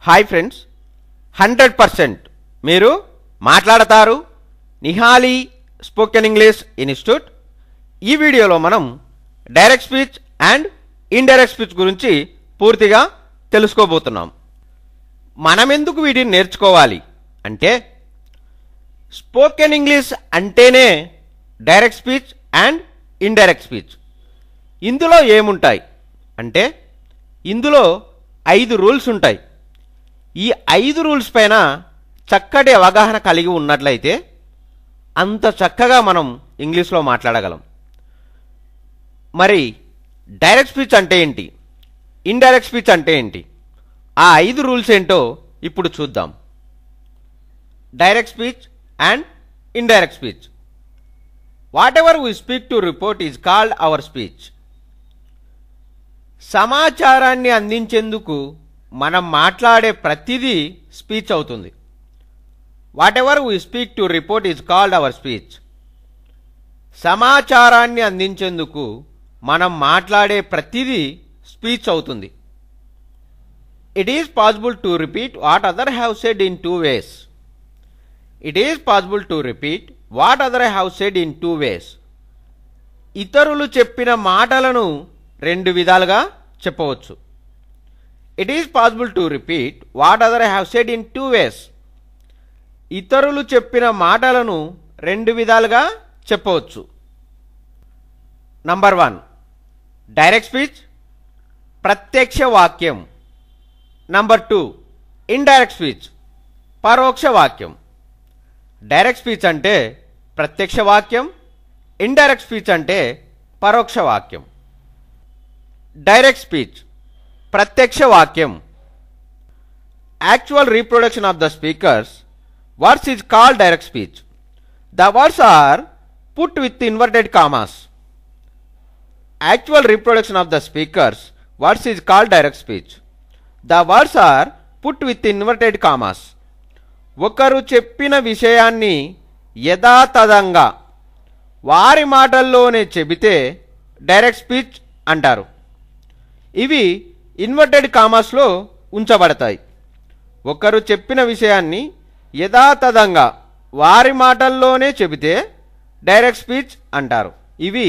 Hi friends, 100% మీరు మాట్లాడతారు. Nihali spoken English institute. ఈ వీడియోలో మనం direct speech and indirect speech గురించి పూర్తిగా తెలుసుకోబోతున్నాం. మనం ఎందుకు వీటిని నేర్చుకోవాలి అంటే, స్పోకెన్ ఇంగ్లీష్ అంటేనే direct speech and indirect speech. ఇందులో ఏముంటాయి అంటే, ఇందులో 5 రూల్స్ ఉంటాయి. ఈ 5 రూల్స్ పైన చక్కటి అవగాహన కలిగి ఉన్నట్లయితే అంత చక్కగా మనం ఇంగ్లీష్లో మాట్లాడగలం. మరి డైరెక్ట్ స్పీచ్ అంటే ఏంటి, ఇండైరెక్ట్ స్పీచ్ అంటే ఏంటి, ఆ 5 రూల్స్ ఏంటో ఇప్పుడు చూద్దాం. Direct speech and indirect speech. What ever we speak to report is called hour speech. సమాచారాన్ని అందించేందుకు మనం మాట్లాడే ప్రతిదీ స్పీచ్ అవుతుంది. What ever we speak to report is called hour speech. సమాచారాన్ని అందించేందుకు మనం మాట్లాడే ప్రతిదీ స్పీచ్ అవుతుంది. It is possible to repeat what other have said in 2 ways. It is possible to repeat what other have said in 2 ways. ఇతరులు చెప్పిన మాటలను 2 విధాలుగా చెప్పవచ్చు. It is possible to repeat what other have said in 2 ways. ఇతరులు చెప్పిన మాటలను 2 విధాలుగా చెప్పవచ్చు. నంబర్ 1 డైరెక్ట్ స్పీచ్, ప్రత్యక్ష వాక్యం. నంబర్ 2 ఇండైరెక్ట్ స్పీచ్, పరోక్ష వాక్యం. డైరెక్ట్ స్పీచ్ అంటే ప్రత్యక్ష వాక్యం, ఇండైరెక్ట్ స్పీచ్ అంటే పరోక్ష వాక్యం. డైరెక్ట్ స్పీచ్, ప్రత్యక్ష వాక్యం. Actual reproduction of the speaker's words is called direct speech. The words are put with inverted commas. Actual reproduction of the speaker's words is called direct speech. The words are put with inverted commas. ఒకరు చెప్పిన విషయాన్ని యథాతథంగా వారి మాటల్లోనే చెబితే direct speech అంటారు. ఇవి inverted కామాస్లో ఉంచబడతాయి. ఒకరు చెప్పిన విషయాన్ని యథాతథంగా వారి మాటల్లోనే చెబితే డైరెక్ట్ స్పీచ్ అంటారు. ఇవి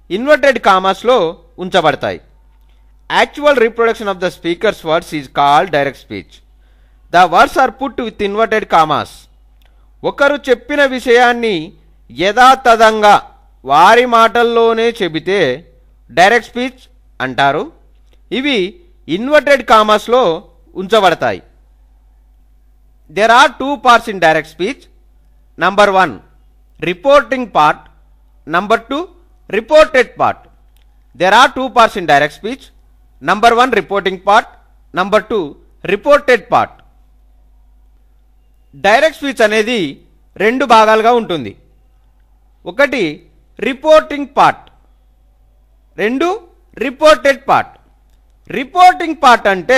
ఇన్వర్టెడ్ కామాస్లో ఉంచబడతాయి. Actual reproduction of the speaker's words is called direct speech. The words are put with inverted commas. ఒకరు చెప్పిన విషయాన్ని యథాతథంగా వారి మాటల్లోనే చెబితే డైరెక్ట్ స్పీచ్ అంటారు. ఇవి ఇన్వర్టెడ్ కామాస్లో ఉంచబడతాయి. There are 2 parts in direct speech. Number 1 reporting part. Number 2 reported part. There are 2 parts in direct speech. Number 1 reporting part, number 2 reported part. Direct speech అనేది 2 భాగాలుగా ఉంటుంది. ఒకటి reporting part, 2 reported part. Reporting part అంటే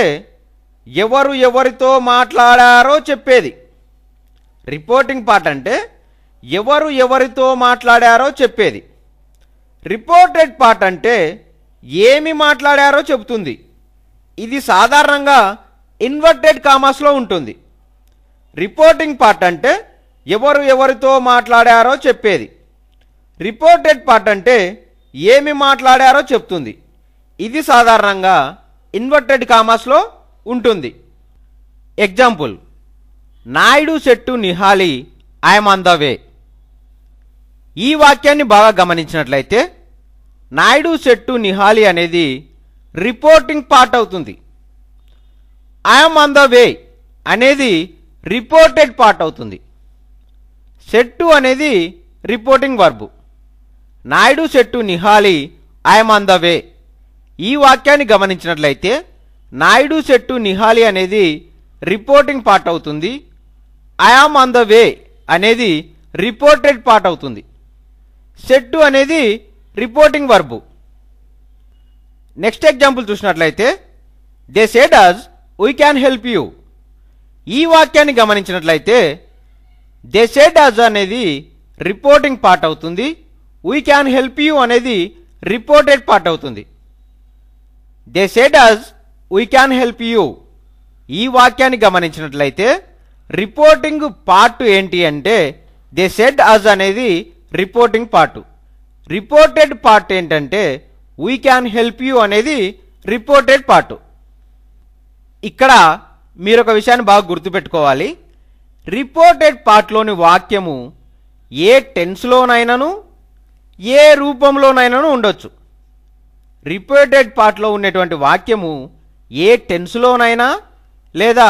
ఎవరు ఎవరితో మాట్లాడారో చెప్పేది. Reporting part అంటే ఎవరు ఎవరితో మాట్లాడారో చెప్పేది. రిపోర్టెడ్ పార్ట్ అంటే ఏమి మాట్లాడారో చెబుతుంది. ఇది సాధారణంగా ఇన్వర్టెడ్ కామాస్లో ఉంటుంది. రిపోర్టింగ్ పార్ట్ అంటే ఎవరు ఎవరితో మాట్లాడారో చెప్పేది. రిపోర్టెడ్ పార్ట్ అంటే ఏమి మాట్లాడారో చెప్తుంది. ఇది సాధారణంగా ఇన్వర్టెడ్ కామాస్లో ఉంటుంది. Example, Naidu said to Nihali I'm on the way. ఈ వాక్యాన్ని బాగా గమనించినట్లయితే నాయుడు సెడ్ టు నిహాలి అనేది రిపోర్టింగ్ పార్ట్ అవుతుంది. ఐఎమ్ ఆన్ ద వే అనేది రిపోర్టెడ్ పార్ట్ అవుతుంది. సెడ్ టు అనేది reporting verb. Naidu said to Nihali I'm on the way. ఈ వాక్యాన్ని గమనించినట్లయితే నాయుడు సెడ్ టు నిహాలి అనేది రిపోర్టింగ్ పార్ట్ అవుతుంది. ఐఆమ్ ఆన్ ద వే అనేది రిపోర్టెడ్ పార్ట్ అవుతుంది. సెడ్ టు అనేది రిపోర్టింగ్ వర్బ్. నెక్స్ట్ ఎగ్జాంపుల్ చూసినట్లయితే they said us we can help you. ఈ వాక్యాన్ని గమనించినట్లయితే దే సెడ్ us అనేది రిపోర్టింగ్ పార్ట్ అవుతుంది. we can help you అనేది రిపోర్టెడ్ పార్ట్ అవుతుంది. They said us we can help you. ఈ వాక్యాన్ని గమనించినట్లయితే రిపోర్టింగ్ పార్ట్ ఏంటి అంటే దే సెడ్ అజ్ అనేది రిపోర్టింగ్ పార్ట్. రిపోర్టెడ్ పార్ట్ ఏంటంటే వీ క్యాన్ హెల్ప్ యూ అనేది రిపోర్టెడ్ పార్ట్. ఇక్కడ మీరు ఒక విషయాన్ని బాగా గుర్తుపెట్టుకోవాలి. రిపోర్టెడ్ పార్ట్లోని వాక్యము ఏ టెన్స్లోనైనాను ఏ రూపంలోనైనాను ఉండొచ్చు. రిపోర్టెడ్ పార్ట్లో ఉన్నటువంటి వాక్యము ఏ టెన్స్లోనైనా లేదా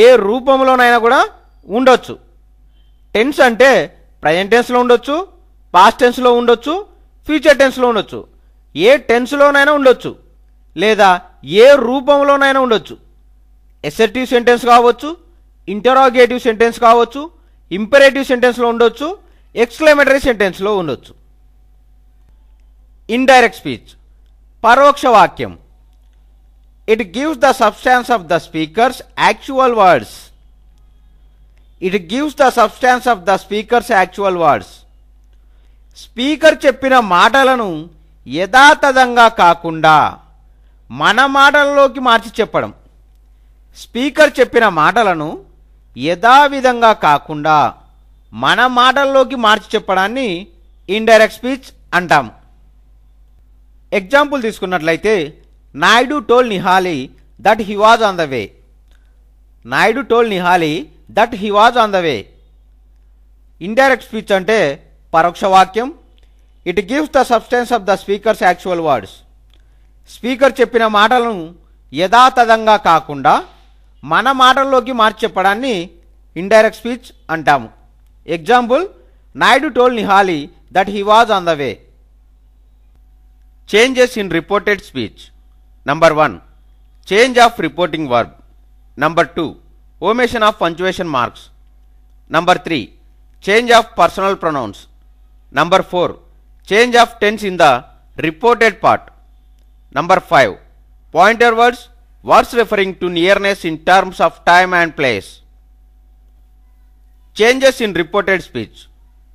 ఏ రూపంలోనైనా కూడా ఉండొచ్చు. టెన్స్ అంటే ప్రజెంట్ టెన్స్లో ఉండొచ్చు, పాస్ట్ టెన్స్లో ఉండొచ్చు, ఫ్యూచర్ టెన్స్లో ఉండొచ్చు. ఏ టెన్స్లోనైనా ఉండొచ్చు లేదా ఏ రూపంలోనైనా ఉండొచ్చు. ఎసర్టివ్ సెంటెన్స్ కావచ్చు, ఇంటరాగేటివ్ సెంటెన్స్ కావచ్చు, ఇంపరేటివ్ సెంటెన్స్లో ఉండొచ్చు, ఎక్స్క్లమేటరీ సెంటెన్స్లో ఉండొచ్చు. ఇండైరెక్ట్ స్పీచ్, పరోక్ష వాక్యం. It gives the substance of the speaker's actual words. It gives the substance of the speaker's actual words. Speaker చెప్పిన మాటలను యథాతథంగా కాకుండా మన మాటలలోకి మార్చి చెప్పడం. స్పీకర్ చెప్పిన మాటలను యథావిధంగా కాకుండా మన మాటల్లోకి మార్చి చెప్పడాన్ని ఇండైరెక్ట్ స్పీచ్ అంటాం. ఎగ్జాంపుల్ తీసుకున్నట్లయితే Naidu told Nihali that he was on the way. Naidu told Nihali that he was on the way. Indirect speech అంటే పరోక్ష వాక్యం. It gives the substance of the speaker's actual words. Speaker చెప్పిన మాటలను యథాతథంగా కాకుండా మన మాటల్లోకి మార్చి చెప్పడాన్ని ఇండైరెక్ట్ స్పీచ్ అంటాము. Example Naidu told Nihali that he was on the way. Changes in reported speech. Number 1 change of reporting verb. Number 2 omission of punctuation marks. Number 3 change of personal pronouns. Number 4 change of tense in the reported part. Number 5 pointer words, words referring to nearness in terms of time and place. Changes in reported speech.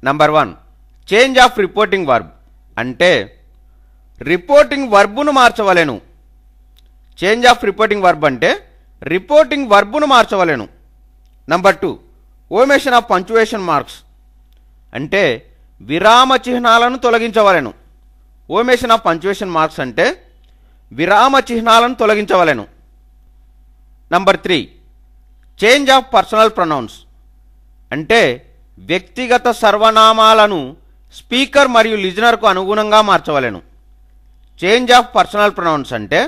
Number 1 change of reporting verb అంటే reporting వర్బును మార్చవలెను. Change of reporting verb అంటే reporting వర్బును మార్చవలెను. Number 2 omission of punctuation marks అంటే విరామ చిహ్నాలను తొలగించవలెను. ఓమిషన్ ఆఫ్ పంక్చుయేషన్ మార్క్స్ అంటే విరామ చిహ్నాలను తొలగించవలెను. Number 3 change of personal pronouns అంటే వ్యక్తిగత సర్వనామాలను స్పీకర్ మరియు లిజనర్కు అనుగుణంగా మార్చవలెను. చేంజ్ ఆఫ్ పర్సనల్ ప్రొనౌన్స్ అంటే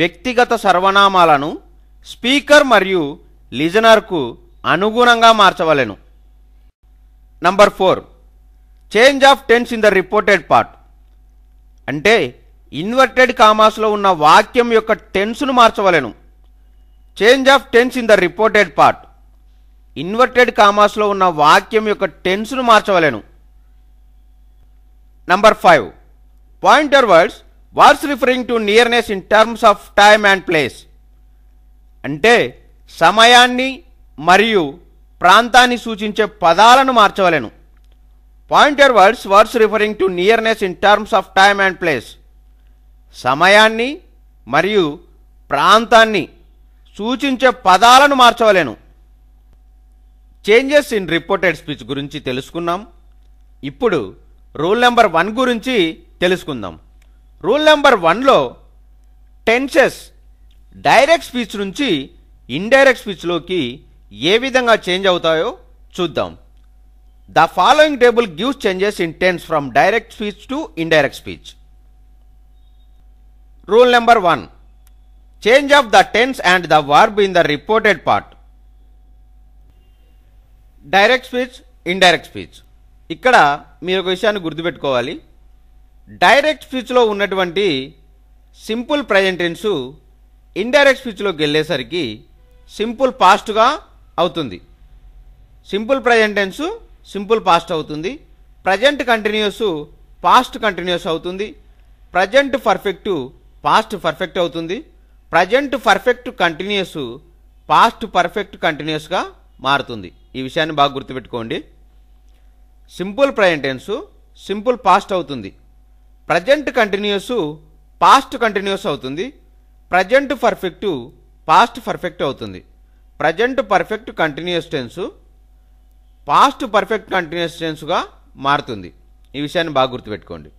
వ్యక్తిగత సర్వనామాలను స్పీకర్ మరియు లిజనర్కు అనుగుణంగా మార్చవలెను. Number 4 change of tense in the reported part అంటే ఇన్వర్టెడ్ కామాస్లో ఉన్న వాక్యం యొక్క టెన్స్ను మార్చవలెను. Change of tense in the reported part inverted కామాస్లో ఉన్న వాక్యం యొక్క టెన్స్ను మార్చవలెను. Number 5 pointer words, words referring to nearness in terms of time and place అంటే సమయాన్ని మరియు ప్రాంతాన్ని సూచించే పదాలను మార్చవలెను. Pointer words, words referring to nearness in terms of time and place సమయాన్ని మరియు ప్రాంతాన్ని సూచించే పదాలను మార్చవలెను. చేంజెస్ ఇన్ రిపోర్టెడ్ స్పీచ్ గురించి తెలుసుకున్నాం. ఇప్పుడు రూల్ నెంబర్ 1 గురించి తెలుసుకుందాం. రూల్ నెంబర్ 1లో టెన్సెస్ డైరెక్ట్ స్పీచ్ నుంచి ఇండైరెక్ట్ స్పీచ్లోకి ఏ విధంగా చేంజ్ అవుతాయో చూద్దాం. The following table gives changes in tense from direct speech to indirect speech. Rule number 1 change of the tense and the verb in the reported part. Direct speech, indirect speech. ఇక్కడ మీరు ఒక విషయాన్ని గుర్తుపెట్టుకోవాలి. Direct స్పీచ్లో ఉన్నటువంటి simple present tense indirect స్పీచ్లోకి వెళ్ళేసరికి simple పాస్ట్గా అవుతుంది. Simple present tense simple past అవుతుంది. ప్రజెంట్ కంటిన్యూస్ పాస్ట్ కంటిన్యూస్ అవుతుంది. ప్రజెంట్ పర్ఫెక్ట్ పాస్ట్ పర్ఫెక్ట్ అవుతుంది. Present perfect continuous past perfect కంటిన్యూస్గా మారుతుంది. ఈ విషయాన్ని బాగా గుర్తుపెట్టుకోండి. Simple present tense simple past అవుతుంది. ప్రజెంట్ కంటిన్యూస్ పాస్ట్ కంటిన్యూస్ అవుతుంది. ప్రజెంట్ పర్ఫెక్ట్ పాస్ట్ పర్ఫెక్ట్ అవుతుంది. Present perfect continuous tense past perfect continuous టెన్స్గా మారుతుంది. ఈ విషయాన్ని బాగా గుర్తుపెట్టుకోండి.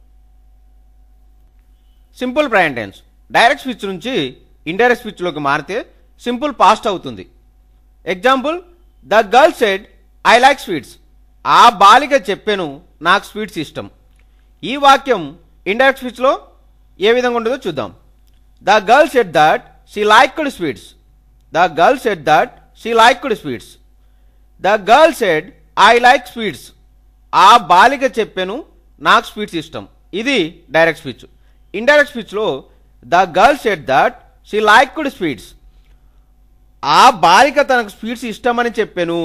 Simple present tense direct speech నుంచి ఇండైరెక్ట్ స్పీచ్లోకి మారితే సింపుల్ పాస్ట్ అవుతుంది. Example, the girl said I like sweets. ఆ బాలిక చెప్పెను నాకు స్వీట్స్ ఇష్టం. ఈ వాక్యం ఇండైరెక్ట్ స్పీచ్లో ఏ విధంగా ఉంటుందో చూద్దాం. The girl said that she liked sweets. The girl said that she liked sweets. The girl said I like sweets. ఆ బాలిక చెప్పెను నాకు స్వీట్స్ ఇష్టం. ఇది డైరెక్ట్ స్పీచ్. ఇండైరెక్ట్ స్పీచ్లో the girl said that she liked sweets. ఆ బాలిక తనకు స్వీట్స్ ఇష్టమని చెప్పాను.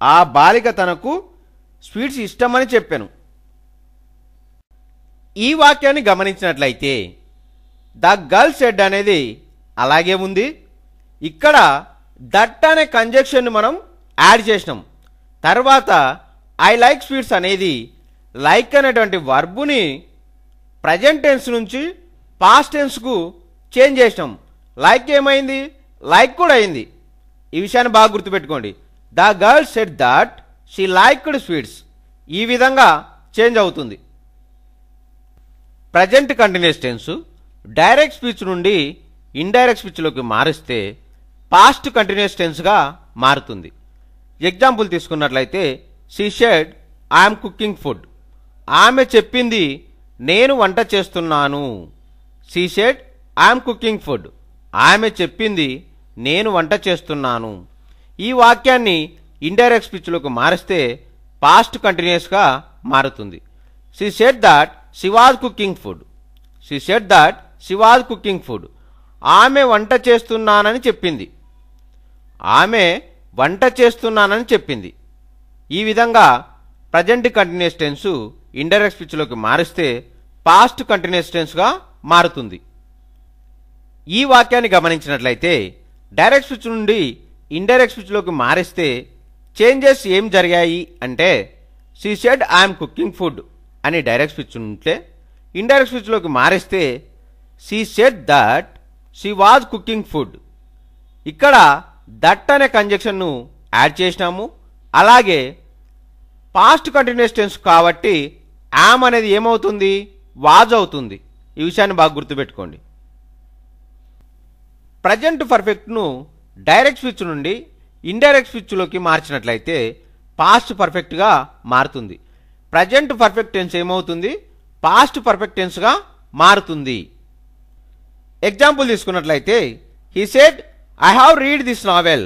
ఆ బాలిక తనకు స్వీట్స్ ఇష్టమని చెప్పాను. ఈ వాక్యాన్ని గమనించినట్లయితే ద గర్ల్ సెడ్ అనేది అలాగే ఉంది. ఇక్కడ దట్ అనే కంజంక్షన్ని మనం యాడ్ చేసినాం. తర్వాత ఐ లైక్ స్వీట్స్ అనేది లైక్ అనేటువంటి వర్బుని ప్రజెంట్ టెన్స్ నుంచి పాస్ట్ టెన్స్కు చేంజ్ చేసినాం. లైక్ ఏమైంది? లైక్ కూడా అయింది. ఈ విషయాన్ని బాగా గుర్తుపెట్టుకోండి. The girl said that she liked sweets. ఈ విధంగా చేంజ్ అవుతుంది. Present continuous tense direct speech నుండి ఇండైరెక్ట్ స్పీచ్లోకి మారిస్తే పాస్ట్ కంటిన్యూస్ టెన్స్గా మారుతుంది. ఎగ్జాంపుల్ తీసుకున్నట్లయితే she said I'm cooking food. ఆమె చెప్పింది నేను వంట చేస్తున్నాను. She said I'm cooking food. ఆమె చెప్పింది నేను వంట చేస్తున్నాను. ఈ వాక్యాన్ని ఇండైరెక్ట్ స్పీచ్లోకి మారిస్తే పాస్ట్ కంటిన్యూస్గా మారుతుంది. She said that she was cooking food. She said that she was cooking food. ఆమె వంట చేస్తున్నానని చెప్పింది. ఆమె వంట చేస్తున్నానని చెప్పింది. ఈ విధంగా ప్రజెంట్ కంటిన్యూస్ టెన్స్ ఇండైరెక్ట్ స్పీచ్లోకి మారిస్తే పాస్ట్ కంటిన్యూస్ టెన్స్గా మారుతుంది. ఈ వాక్యాన్ని గమనించినట్లయితే డైరెక్ట్ స్పీచ్ నుండి ఇండైరెక్ట్ స్పీచ్లోకి మారిస్తే చేంజెస్ ఏం జరిగాయి అంటే she said I'm cooking food అని డైరెక్ట్ స్పీచ్ ఉంటే ఇండైరెక్ట్ స్పీచ్లోకి మారిస్తే she said that she was cooking food. ఇక్కడ దట్ అనే కంజంక్షన్ను యాడ్ చేసినాము. అలాగే పాస్ట్ కంటిన్యూస్ టెన్స్ కాబట్టి యామ్ అనేది ఏమవుతుంది? వాజ్ అవుతుంది. ఈ విషయాన్ని బాగా గుర్తుపెట్టుకోండి. ప్రజెంట్ పర్ఫెక్ట్ను డైరెక్ట్ స్పీచ్ నుండి ఇండైరెక్ట్ స్పీచ్లోకి మార్చినట్లయితే పాస్ట్ పర్ఫెక్ట్గా మారుతుంది. ప్రజెంట్ పర్ఫెక్ట్ టెన్స్ ఏమవుతుంది? పాస్ట్ పర్ఫెక్ట్ టెన్స్గా మారుతుంది. ఎగ్జాంపుల్ తీసుకున్నట్లయితే he said I have read this novel.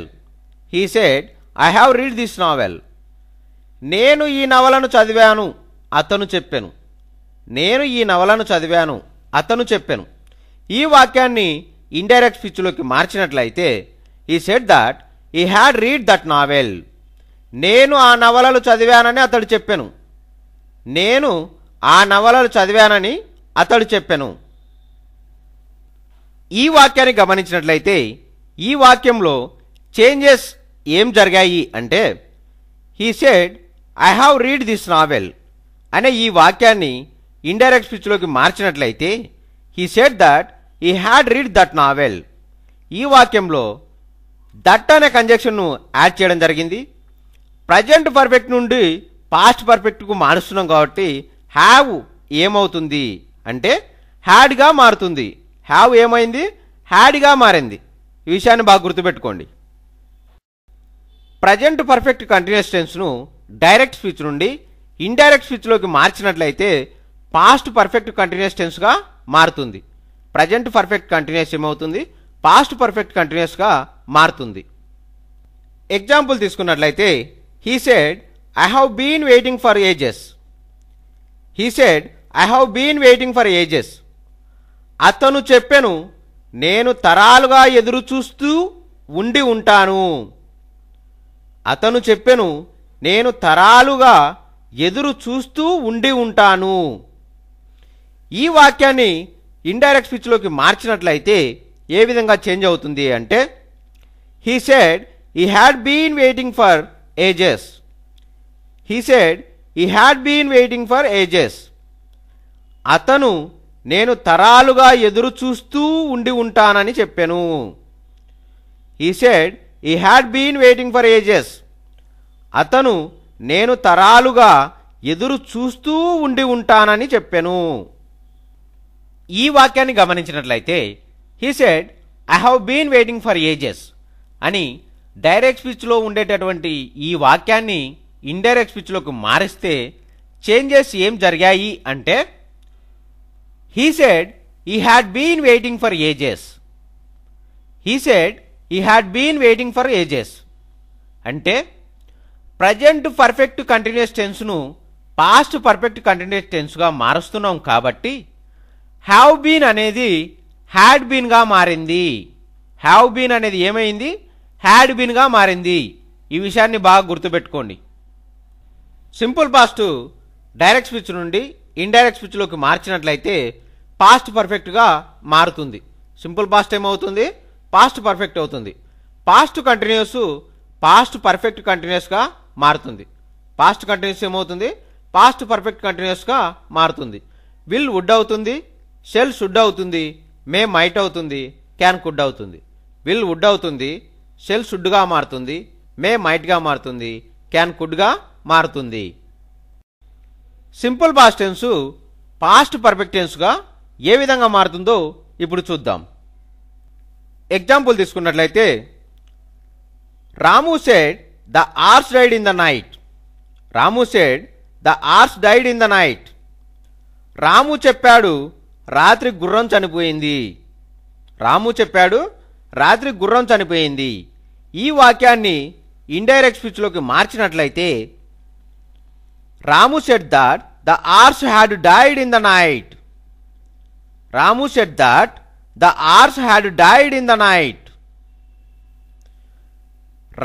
He said I have read this novel. నేను ఈ నవలను చదివాను అతను చెప్పాను. నేను ఈ నవలను చదివాను అతను చెప్పాను. ఈ వాక్యాన్ని ఇండైరెక్ట్ స్పీచ్లోకి మార్చినట్లయితే he said that he had read that novel. నేను ఆ నవలలు చదివానని అతడు చెప్పాను. నేను ఆ నవలలు చదివానని అతడు చెప్పాను. ఈ వాక్యాన్ని గమనించినట్లయితే ఈ వాక్యంలో చేంజెస్ ఏం జరిగాయి అంటే he said I have read this novel అనే ఈ వాక్యాన్ని ఇండైరెక్ట్ స్పీచ్లోకి మార్చినట్లయితే he said that he had read that novel. ఈ వాక్యంలో దట్ అనే కంజంక్షన్ను యాడ్ చేయడం జరిగింది. ప్రజెంట్ పర్ఫెక్ట్ నుండి పాస్ట్ పర్ఫెక్ట్కు మారుస్తున్నాం కాబట్టి హ్యావ్ ఏమవుతుంది అంటే హ్యాడ్గా మారుతుంది. హ్యావ్ ఏమైంది? హ్యాడ్గా మారింది. ఈ విషయాన్ని బాగా గుర్తుపెట్టుకోండి. ప్రజెంట్ పర్ఫెక్ట్ కంటిన్యూస్ టెన్స్ను డైరెక్ట్ స్పీచ్ నుండి ఇండైరెక్ట్ స్పీచ్లోకి మార్చినట్లయితే పాస్ట్ పర్ఫెక్ట్ కంటిన్యూస్ టెన్స్గా మారుతుంది. ప్రజెంట్ పర్ఫెక్ట్ కంటిన్యూస్ ఏమవుతుంది? పాస్ట్ పర్ఫెక్ట్ కంటిన్యూస్గా మారుతుంది. ఎగ్జాంపుల్ తీసుకున్నట్లయితే he said I have been waiting for ages. He said I have been waiting for ages. అతను చెప్పెను నేను తరాలుగా ఎదురు చూస్తూ ఉండి ఉంటాను. అతను చెప్పెను నేను తరాలుగా ఎదురు చూస్తూ ఉండి ఉంటాను. ఈ వాక్యాన్ని ఇండైరెక్ట్ స్పీచ్లోకి మార్చినట్లయితే ఏ విధంగా చేంజ్ అవుతుంది అంటే he said he had been waiting for ages. He said he had been waiting for ages. అతను నేను తరాలుగా ఎదురు చూస్తూ ఉండి ఉంటానని చెప్పాను. He said he had been waiting for ages. అతను నేను తరాలుగా ఎదురు చూస్తూ ఉండి ఉంటానని చెప్పాను. ఈ వాక్యాన్ని గమనించినట్లయితే he said I have been waiting for ages అని డైరెక్ట్ స్పీచ్లో ఉండేటటువంటి ఈ వాక్యాన్ని ఇండైరెక్ట్ స్పీచ్లోకి మారిస్తే చేంజెస్ ఏం జరిగాయి అంటే he said he had been waiting for ages. He said he had been waiting for ages అంటే ప్రజెంట్ పర్ఫెక్ట్ కంటిన్యూస్ టెన్స్ను పాస్ట్ పర్ఫెక్ట్ కంటిన్యూస్ టెన్స్గా మారుస్తున్నాం కాబట్టి హ్యావ్ బీన్ అనేది హ్యాడ్ బీన్గా మారింది. హ్యావ్ బీన్ అనేది ఏమైంది? హ్యాడ్ బీన్గా మారింది. ఈ విషయాన్ని బాగా గుర్తుపెట్టుకోండి. సింపుల్ పాస్ట్ డైరెక్ట్ స్పీచ్ నుండి ఇండైరెక్ట్ స్పీచ్లోకి మార్చినట్లయితే పాస్ట్ పర్ఫెక్ట్గా మారుతుంది. సింపుల్ పాస్ట్ ఏమవుతుంది? పాస్ట్ పర్ఫెక్ట్ అవుతుంది. పాస్ట్ కంటిన్యూస్ పాస్ట్ పర్ఫెక్ట్ కంటిన్యూస్గా మారుతుంది. పాస్ట్ కంటిన్యూస్ ఏమవుతుంది? పాస్ట్ పర్ఫెక్ట్ కంటిన్యూస్గా మారుతుంది. విల్ వుడ్ అవుతుంది, షెల్ షుడ్ అవుతుంది, మే మైట్ అవుతుంది, క్యాన్ కుడ్ అవుతుంది. విల్ వుడ్ అవుతుంది, షెల్ షుడ్గా మారుతుంది, మే మైట్గా మారుతుంది, క్యాన్ కుడ్గా మారుతుంది. Simple past tense past perfect టెన్స్గా ఏ విధంగా మారుతుందో ఇప్పుడు చూద్దాం. ఎగ్జాంపుల్ తీసుకున్నట్లయితే Ramu said the horse died in the night. Ramu said the horse died in the night. Ramu చెప్పాడు రాత్రి గుర్రం చనిపోయింది. రాము చెప్పాడు రాత్రి గుర్రం చనిపోయింది. ఈ వాక్యాన్ని ఇండైరెక్ట్ స్పీచ్లోకి మార్చినట్లయితే Ramu said that the horse had died in the night. Ramu said that the horse had died in the night.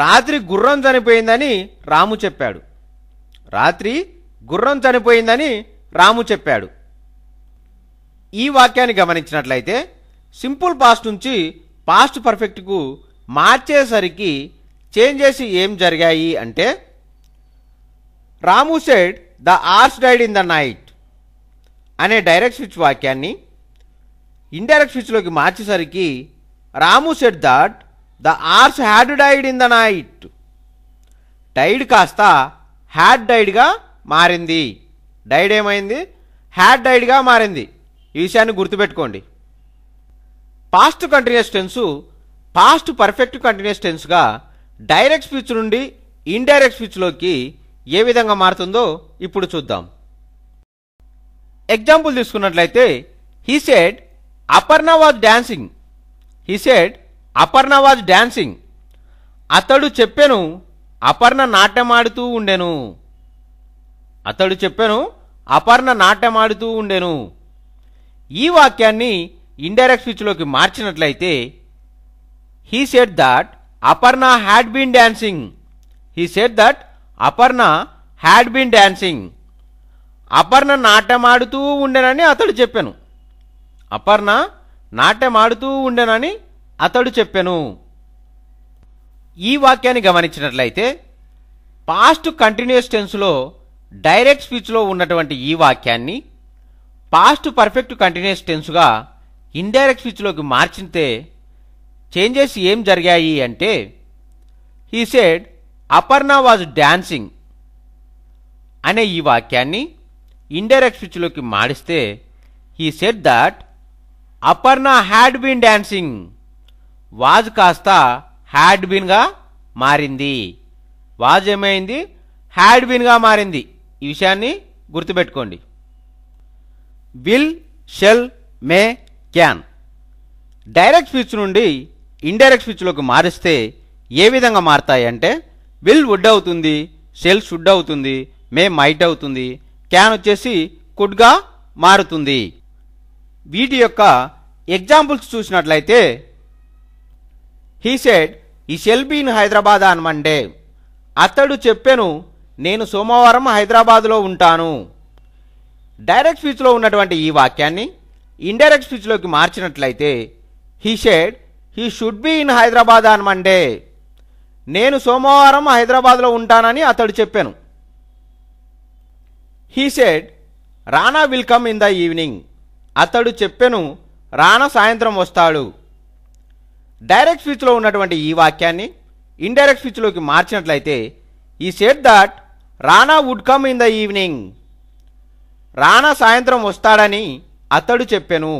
రాత్రి గుర్రం చనిపోయిందని రాము చెప్పాడు. రాత్రి గుర్రం చనిపోయిందని రాము చెప్పాడు. ఈ వాక్యాన్ని గమనించినట్లయితే సింపుల్ పాస్ట్ నుంచి పాస్ట్ పర్ఫెక్ట్కు మార్చేసరికి చేంజెస్ ఏం జరిగాయి అంటే Ramu said the horse died in the night అనే డైరెక్ట్ స్పీచ్ వాక్యాన్ని ఇండైరెక్ట్ స్పీచ్లోకి మార్చేసరికి Ramu said that the horse had died in the night. Died కాస్త హ్యాడ్ డైడ్గా మారింది. డైడ్ ఏమైంది? హ్యాడ్ డైడ్గా మారింది. ఈ విషయాన్ని గుర్తుపెట్టుకోండి. Past continuous tense past perfect continuous టెన్స్గా డైరెక్ట్ స్పీచ్ నుండి ఇండైరెక్ట్ స్పీచ్లోకి ఏ విధంగా మారుతుందో ఇప్పుడు చూద్దాం. ఎగ్జాంపుల్ తీసుకున్నట్లయితే he said Aparna was dancing. He said Aparna was dancing. అతడు చెప్పెను అపర్ణ నాట్యమాడుతూ ఉండెను. అతడు చెప్పెను అపర్ణ నాట్యమాడుతూ ఉండెను. ఈ వాక్యాన్ని ఇండైరెక్ట్ స్పీచ్లోకి మార్చినట్లయితే he said that Aparna had been dancing. He said that Aparna had been dancing. Aparna నాట్యమాడుతూ ఉండెనని అతడు చెప్పెను. అపర్ణ నాట్యమాడుతూ ఉండెనని అతడు చెప్పెను. ఈ వాక్యాన్ని గమనించినట్లయితే పాస్ట్ కంటిన్యూస్ టెన్స్లో డైరెక్ట్ స్పీచ్లో ఉన్నటువంటి ఈ వాక్యాన్ని పాస్ట్ పర్ఫెక్ట్ కంటిన్యూస్ టెన్స్గా ఇండైరెక్ట్ స్పీచ్లోకి మార్చితే చేంజెస్ ఏం జరిగాయి అంటే he said Aparna was dancing అనే ఈ వాక్యాన్ని ఇండైరెక్ట్ స్పీచ్లోకి మారిస్తే he said that Aparna had been dancing. Was కాస్త హ్యాడ్ బీన్గా మారింది. వాజ్ ఏమైంది? హ్యాడ్ బీన్గా మారింది. ఈ విషయాన్ని గుర్తుపెట్టుకోండి. Will, shall, may, can direct speech నుండి ఇండైరెక్ట్ స్పీచ్లోకి మారిస్తే ఏ విధంగా మారుతాయి అంటే విల్ వుడ్ అవుతుంది, షెల్ షుడ్ అవుతుంది, మే మైట్ అవుతుంది, క్యాన్ వచ్చేసి కుడ్గా మారుతుంది. వీటి యొక్క ఎగ్జాంపుల్స్ చూసినట్లయితే he said he shall be in Hyderabad on Monday. అతడు చెప్పెను నేను సోమవారం హైదరాబాదులో ఉంటాను. డైరెక్ట్ స్పీచ్లో ఉన్నటువంటి ఈ వాక్యాన్ని ఇండైరెక్ట్ స్పీచ్లోకి మార్చినట్లయితే he said he should be in Hyderabad on Monday. నేను సోమవారం హైదరాబాద్లో ఉంటానని అతడు చెప్పాను. He said Rana will come in the evening. అతడు చెప్పెను రానా సాయంత్రం వస్తాడు. డైరెక్ట్ స్పీచ్లో ఉన్నటువంటి ఈ వాక్యాన్ని ఇండైరెక్ట్ స్పీచ్లోకి మార్చినట్లయితే he said that Rana would come in the evening. Rana సాయంత్రం వస్తాడని అతడు చెప్పెను.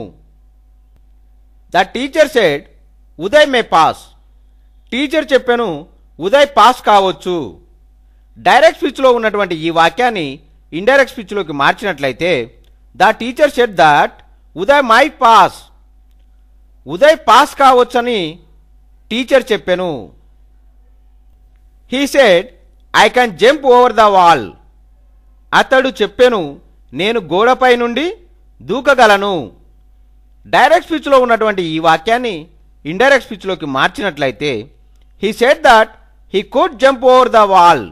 The teacher said Uday may pass. Teacher చెప్పెను ఉదయ్ పాస్ కావచ్చు. డైరెక్ట్ స్పీచ్లో ఉన్నటువంటి ఈ వాక్యాన్ని ఇండైరెక్ట్ స్పీచ్లోకి మార్చినట్లయితే the teacher said that Uday might pass. Uday pass కావచ్చని టీచర్ చెప్పెను. He said I can jump over the wall. అతడు చెప్పెను నేను గోడపై నుండి దూకగలను. డైరెక్ట్ స్పీచ్లో ఉన్నటువంటి ఈ వాక్యాన్ని ఇండైరెక్ట్ స్పీచ్లోకి మార్చినట్లయితే he said that he could jump over the wall.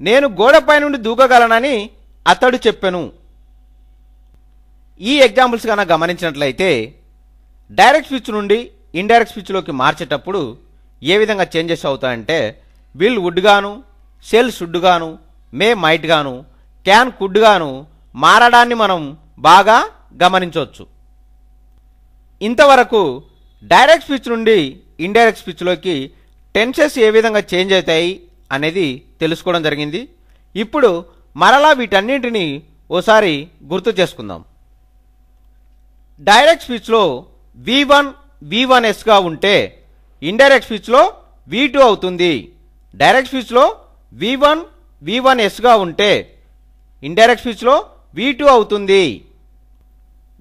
నేను గోడపై నుండి దూకగలనని అతడు చెప్పెను. ఈ ఎగ్జాంపుల్స్ కన్నా గమనించినట్లయితే డైరెక్ట్ స్పీచ్ నుండి ఇండైరెక్ట్ స్పీచ్లోకి మార్చేటప్పుడు ఏ విధంగా చేంజెస్ అవుతాయంటే విల్ వుడ్ గాను, షెల్ షుడ్ గాను, మే మైట్ గాను, క్యాన్ కుడ్ గాను మారడాన్ని మనం బాగా గమనించవచ్చు. ఇంతవరకు డైరెక్ట్ స్పీచ్ నుండి ఇండైరెక్ట్ స్పీచ్లోకి టెన్సెస్ ఏ విధంగా చేంజ్ అవుతాయి అనేది తెలుసుకోవడం జరిగింది. ఇప్పుడు మరలా వీటన్నింటినీ ఓసారి గుర్తు చేసుకుందాం. డైరెక్ట్ స్పీచ్లో V1 V1Sగా ఉంటే ఇండైరెక్ట్ స్పీచ్లో V2 అవుతుంది. డైరెక్ట్ స్పీచ్లో V1 V1Sగా ఉంటే ఇండైరెక్ట్ స్పీచ్లో V2 అవుతుంది.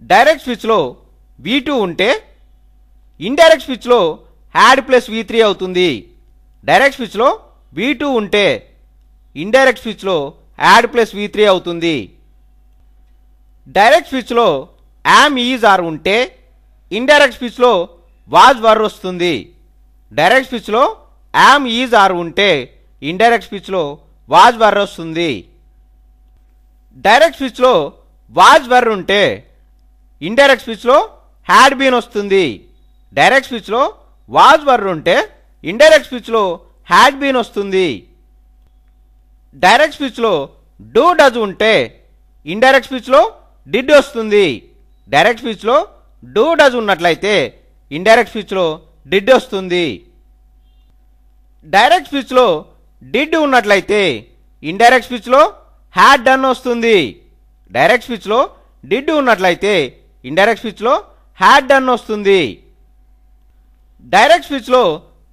డైరెక్ట్ స్పీచ్లో V2 ఉంటే ఇండైరెక్ట్ స్పీచ్లో హ్యాడ్ ప్లస్ V3 అవుతుంది. డైరెక్ట్ స్పీచ్లో V2 ఉంటే ఇండైరెక్ట్ స్పీచ్లో యాడ్ ప్లస్ V3 అవుతుంది. డైరెక్ట్ స్పీచ్లో యామ్ ఈజ్ ఆర్ ఉంటే ఇండైరెక్ట్ స్పీచ్లో వాజ్ వర్ వస్తుంది. డైరెక్ట్ స్పీచ్లో యామ్ ఈజ్ ఆర్ ఉంటే ఇండైరెక్ట్ స్పీచ్లో వాజ్ వర్ వస్తుంది. డైరెక్ట్ స్పీచ్లో వాజ్ వర్ ఉంటే ఇండైరెక్ట్ స్పీచ్లో హ్యాడ్ బీన్ వస్తుంది. డైరెక్ట్ స్పీచ్లో వాజ్ వర్ ఉంటే ఇండైరెక్ట్ స్పీచ్లో హ్యాడ్ బీన్ వస్తుంది. డైరెక్ట్ స్పీచ్లో డూ డజ్ ఉంటే ఇండైరెక్ట్ స్పీచ్లో డిడ్ వస్తుంది. డైరెక్ట్ స్పీచ్లో డూ డజ్ ఉన్నట్లయితే ఇండైరెక్ట్ స్పీచ్లో డిడ్ వస్తుంది. డైరెక్ట్ స్పీచ్లో డిడ్ ఉన్నట్లయితే ఇండైరెక్ట్ స్పీచ్లో హ్యాడ్ డన్ వస్తుంది. డైరెక్ట్ స్పీచ్లో డిడ్ ఉన్నట్లయితే ఇండైరెక్ట్ స్పీచ్లో హ్యాడ్ డన్ వస్తుంది. డైరెక్ట్ స్పీచ్లో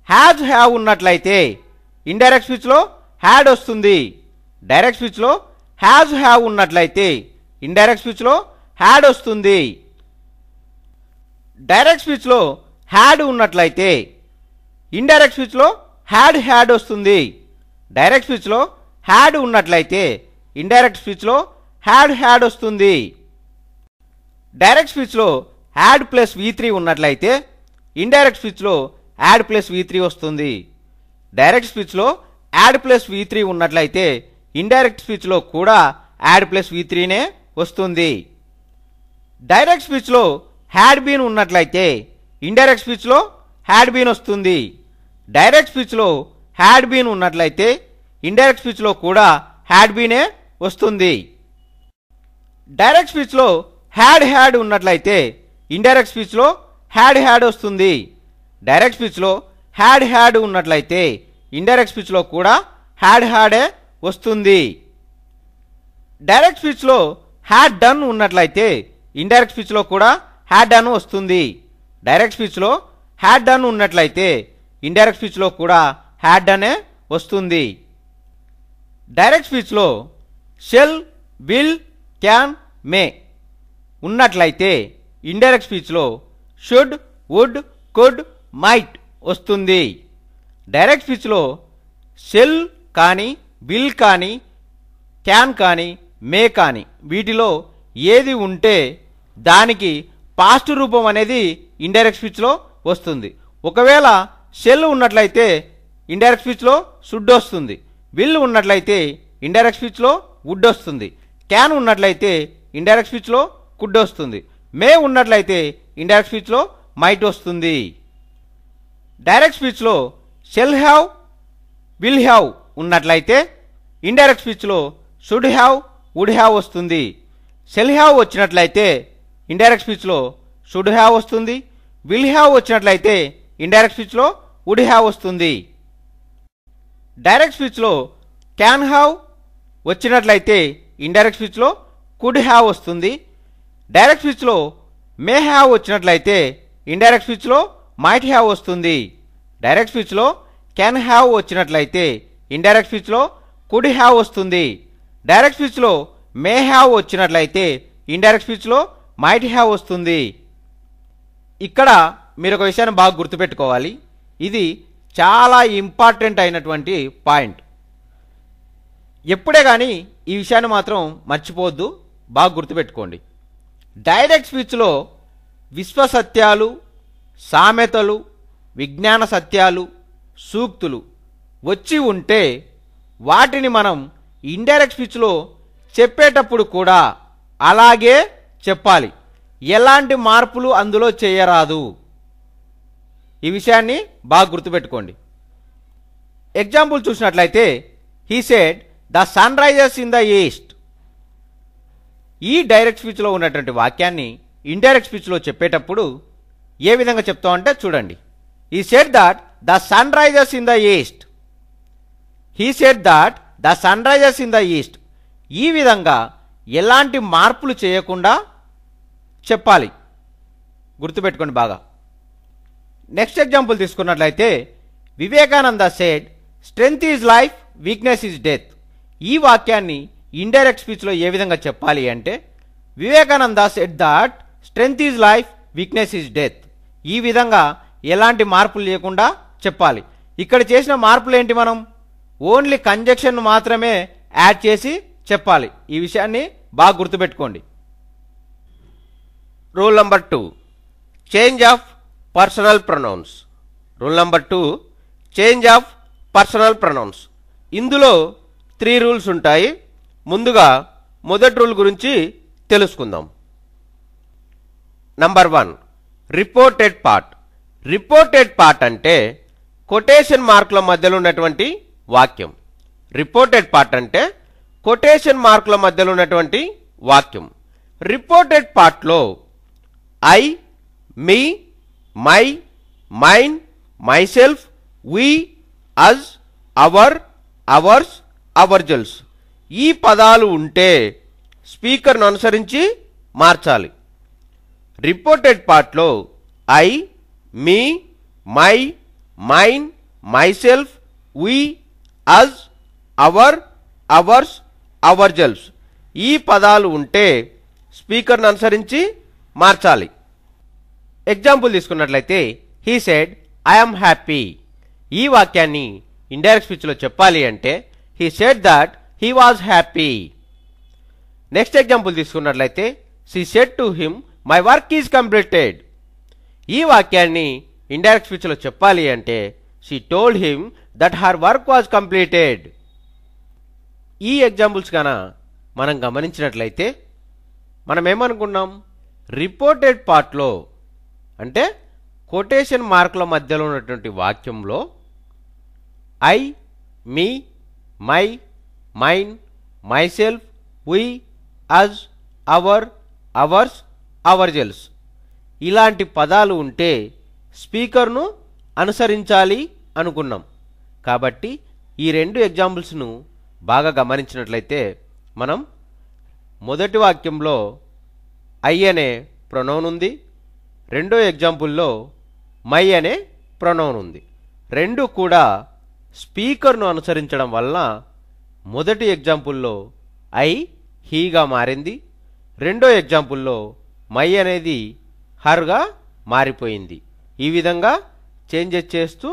హ్యాజ్ హ్యావ్ ఉన్నట్లయితే ఇండైరెక్ట్ స్పీచ్లో హ్యాడ్ వస్తుంది. డైరెక్ట్ స్పీచ్లో హ్యాజ్ హ్యావ్ ఉన్నట్లయితే ఇండైరెక్ట్ స్పీచ్లో హ్యాడ్ వస్తుంది. డైరెక్ట్ స్పీచ్లో హ్యాడ్ ఉన్నట్లయితే ఇండైరెక్ట్ స్పీచ్లో హ్యాడ్ వస్తుంది. డైరెక్ట్ స్పీచ్లో హ్యాడ్ ఉన్నట్లయితే ఇండైరెక్ట్ స్పీచ్లో హ్యాడ్ వస్తుంది. డైరెక్ట్ స్పీచ్లో హ్యాడ్ ప్లస్ V3 ఉన్నట్లయితే ఇండైరెక్ట్ స్పీచ్లో యాడ్ ప్లస్ V3 వస్తుంది. డైరెక్ట్ స్పీచ్లో యాడ్ ప్లస్ V3 ఉన్నట్లయితే ఇండైరెక్ట్ స్పీచ్లో కూడా యాడ్ ప్లస్ V3నే వస్తుంది. డైరెక్ట్ స్పీచ్లో హ్యాడ్ బీన్ ఉన్నట్లయితే ఇండైరెక్ట్ స్పీచ్లో హ్యాడ్ బీన్ వస్తుంది. డైరెక్ట్ స్పీచ్లో హ్యాడ్ బీన్ ఉన్నట్లయితే ఇండైరెక్ట్ స్పీచ్లో కూడా హ్యాడ్ బీనే వస్తుంది. డైరెక్ట్ స్పీచ్లో హ్యాడ్ ఉన్నట్లయితే ఇండైరెక్ట్ స్పీచ్లో హ్యాడ్ వస్తుంది. డైరెక్ట్ స్పీచ్లో హ్యాడ్ ఉన్నట్లయితే ఇండైరెక్ట్ స్పీచ్లో కూడా హ్యాడే వస్తుంది. డైరెక్ట్ స్పీచ్లో హ్యాడ్ డన్ ఉన్నట్లయితే ఇండైరెక్ట్ స్పీచ్లో కూడా హ్యాడ్ డన్ వస్తుంది. డైరెక్ట్ స్పీచ్లో హ్యాడ్ డన్ ఉన్నట్లయితే ఇండైరెక్ట్ స్పీచ్లో కూడా హ్యాడ్ డనే వస్తుంది. డైరెక్ట్ స్పీచ్లో షెల్, విల్, క్యాన్, మే ఉన్నట్లయితే ఇండైరెక్ట్ స్పీచ్లో షుడ్, వుడ్, కుడ్, మైట్ వస్తుంది. డైరెక్ట్ స్పీచ్లో షెల్ కానీ, విల్ కానీ, క్యాన్ కానీ, మే కానీ వీటిలో ఏది ఉంటే దానికి పాస్ట్ రూపం అనేది ఇండైరెక్ట్ స్పీచ్లో వస్తుంది. ఒకవేళ షెల్ ఉన్నట్లయితే ఇండైరెక్ట్ స్పీచ్లో షుడ్ వస్తుంది. విల్ ఉన్నట్లయితే ఇండైరెక్ట్ స్పీచ్లో వుడ్ వస్తుంది. క్యాన్ ఉన్నట్లయితే ఇండైరెక్ట్ స్పీచ్లో కుడ్ వస్తుంది. మే ఉన్నట్లయితే ఇండైరెక్ట్ స్పీచ్లో మైట్ వస్తుంది. డైరెక్ట్ స్పీచ్లో షెల్ హ్యావ్, విల్ హ్యావ్ ఉన్నట్లయితే ఇండైరెక్ట్ స్పీచ్లో షుడ్ హ్యావ్, వుడ్ హ్యావ్ వస్తుంది. షెల్ హ్యావ్ వచ్చినట్లయితే ఇండైరెక్ట్ స్పీచ్లో షుడ్ హ్యావ్ వస్తుంది. విల్ హ్యావ్ వచ్చినట్లయితే ఇండైరెక్ట్ స్పీచ్లో వుడ్ హ్యావ్ వస్తుంది. డైరెక్ట్ స్పీచ్లో క్యాన్ హ్యావ్ వచ్చినట్లయితే ఇండైరెక్ట్ స్పీచ్లో కుడ్ హ్యావ్ వస్తుంది. డైరెక్ట్ స్పీచ్లో మే హ్యావ్ వచ్చినట్లయితే ఇండైరెక్ట్ స్పీచ్లో మైట్ హ్యావ్ వస్తుంది. డైరెక్ట్ స్పీచ్లో కెన్ హ్యావ్ వచ్చినట్లయితే ఇండైరెక్ట్ స్పీచ్లో కుడ్ హ్యావ్ వస్తుంది. డైరెక్ట్ స్పీచ్లో మే హ్యావ్ వచ్చినట్లయితే ఇండైరెక్ట్ స్పీచ్లో మైట్ హ్యావ్ వస్తుంది. ఇక్కడ మీరు ఒక విషయాన్ని బాగా గుర్తుపెట్టుకోవాలి. ఇది చాలా ఇంపార్టెంట్ అయినటువంటి పాయింట్. ఎప్పుడే కానీ ఈ విషయాన్ని మాత్రం మర్చిపోవద్దు, బాగా గుర్తుపెట్టుకోండి. డైరెక్ట్ స్పీచ్లో విశ్వసత్యాలు, సామెతలు, విజ్ఞాన సత్యాలు, సూక్తులు వచ్చి ఉంటే వాటిని మనం ఇండైరెక్ట్ స్పీచ్లో చెప్పేటప్పుడు కూడా అలాగే చెప్పాలి. ఎలాంటి మార్పులు అందులో చేయరాదు. ఈ విషయాన్ని బాగా గుర్తుపెట్టుకోండి. ఎగ్జాంపుల్ చూసినట్లయితే he said the sun rises in the east. ఈ డైరెక్ట్ స్పీచ్లో ఉన్నటువంటి వాక్యాన్ని ఇండైరెక్ట్ స్పీచ్లో చెప్పేటప్పుడు ఏ విధంగా చెప్తామంటే చూడండి. He said that the sun rises in the east. He said that the sun rises in the east. ఈ విధంగా ఎలాంటి మార్పులు చేయకుండా చెప్పాలి. గుర్తుపెట్టుకోండి బాగా. నెక్స్ట్ ఎగ్జాంపుల్ తీసుకున్నట్లయితే Vivekananda said strength is life, weakness is death. ఈ వాక్యాన్ని ఇండైరెక్ట్ స్పీచ్లో ఏ విధంగా చెప్పాలి అంటే Vivekananda said that strength is life, weakness is death. ఈ విధంగా ఎలాంటి మార్పులు లేకుండా చెప్పాలి. ఇక్కడ చేసిన మార్పులు ఏంటి? మనం ఓన్లీ కంజక్షన్ మాత్రమే యాడ్ చేసి చెప్పాలి. ఈ విషయాన్ని బాగా గుర్తుపెట్టుకోండి. Rule number 2, change of personal pronounce. Rule number 2, change of personal pronounce. ఇందులో 3 రూల్స్ ఉంటాయి. ముందుగా మొదటి రూల్ గురించి తెలుసుకుందాం. Number 1, reported part. Reported part అంటే కొటేషన్ మార్కుల మధ్యలో ఉన్నటువంటి వాక్యం. రిపోర్టెడ్ పార్ట్ అంటే కొటేషన్ మార్కుల మధ్యలో ఉన్నటువంటి వాక్యం. రిపోర్టెడ్ పార్ట్లో I, me, my, mine, myself, we, us, our, ours, ourselves ఈ పదాలు ఉంటే స్పీకర్ను అనుసరించి మార్చాలి. రిపోర్టెడ్ పార్ట్లో I, me, my, mine, myself, we, us, our, ours, ourselves ఈ పదాలు ఉంటే స్పీకర్ను అనుసరించి మార్చాలి. ఎగ్జాంపుల్ తీసుకున్నట్లయితే he said I am happy. ఈ వాక్యాన్ని ఇండైరెక్ట్ స్పీచ్లో చెప్పాలి అంటే he said that he was happy. Next example తీసుకున్నట్లయితే she said to him my work is completed. ఈ వాక్యాన్ని ఇండైరెక్ట్ స్పీచ్లో చెప్పాలి అంటే she told him that her work was completed. ఈ ఎగ్జాంపుల్స్ గాన మనం గమనించినట్లయితే మనం ఏమనుకున్నాం? రిపోర్టెడ్ పార్ట్లో అంటే కొటేషన్ మార్కుల మధ్యలో ఉన్నటువంటి వాక్యంలో I, me, my, mine, myself, we, us, our, ours, ourselves ఇలాంటి పదాలు ఉంటే స్పీకర్ను అనుసరించాలి అనుకున్నాం. కాబట్టి ఈ 2 ఎగ్జాంపుల్స్ను బాగా గమనించినట్లయితే మనం మొదటి వాక్యంలో ఐ అనే ప్రొనౌన్ ఉంది, రెండో ఎగ్జాంపుల్లో మై అనే ప్రొనౌన్ ఉంది. రెండు కూడా స్పీకర్ను అనుసరించడం వలన మొదటి ఎగ్జాంపుల్లో ఐ హీగా మారింది, రెండో ఎగ్జాంపుల్లో మై అనేది హర్గా మారిపోయింది. ఈ విధంగా చేంజెస్ చేస్తూ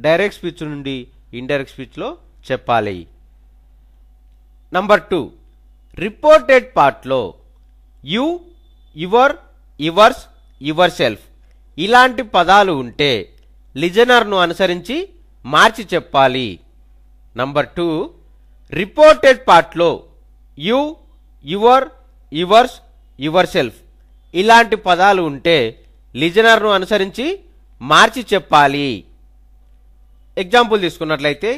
డైరెక్ట్ స్పీచ్ నుండి ఇండైరెక్ట్ స్పీచ్లో చెప్పాలి. నంబర్ 2, రిపోర్టెడ్ పార్ట్లో you, your, yours, your self ఇలాంటి పదాలు ఉంటే లిజనర్ను అనుసరించి మార్చి చెప్పాలి. నంబర్ 2, రిపోర్టెడ్ పార్ట్లో you, your, yours, your self ఇలాంటి పదాలు ఉంటే లిజనర్ను అనుసరించి మార్చి చెప్పాలి. ఎగ్జాంపుల్ తీసుకున్నట్లయితే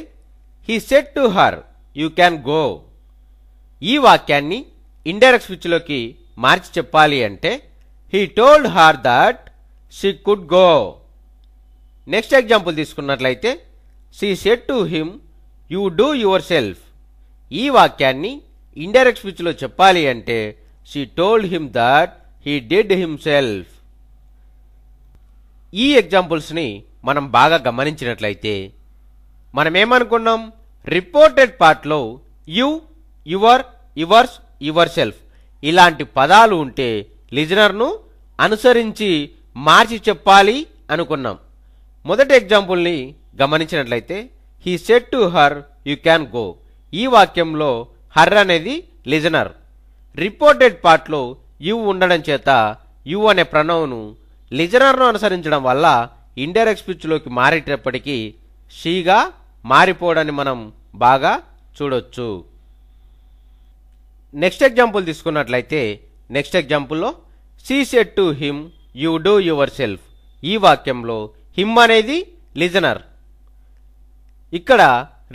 he said to her you can go. ఈ వాక్యాన్ని ఇండైరెక్ట్ స్పీచ్లోకి మార్చి చెప్పాలి అంటే he told her that she could go. Next example తీసుకున్నట్లయితే she said to him you do yourself. ఈ వాక్యాన్ని ఇండైరెక్ట్ స్పీచ్లో చెప్పాలి అంటే she told him that he did himself. ఈ ఎగ్జాంపుల్స్ని మనం బాగా గమనించినట్లయితే మనం ఏమనుకున్నాం, రిపోర్టెడ్ పార్ట్లో you, your, yours, your self ఇలాంటి పదాలు ఉంటే లిజనర్ను అనుసరించి మార్చి చెప్పాలి అనుకున్నాం. మొదటి ఎగ్జాంపుల్ని గమనించినట్లయితే he said to her you can go. ఈ వాక్యంలో హర్ అనేది లిజనర్. రిపోర్టెడ్ పార్ట్లో యు ఉండడం చేత యు అనే ప్రణౌను లిజనర్ను అనుసరించడం వల్ల ఇండైరెక్ట్ స్పీచ్లోకి మారేటప్పటికీ షీగా మారిపోవడాన్ని మనం బాగా చూడొచ్చు. నెక్స్ట్ ఎగ్జాంపుల్ తీసుకున్నట్లయితే నెక్స్ట్ ఎగ్జాంపుల్లో she said to him you do yourself. ఈ వాక్యంలో హిమ్ అనేది లిజనర్. ఇక్కడ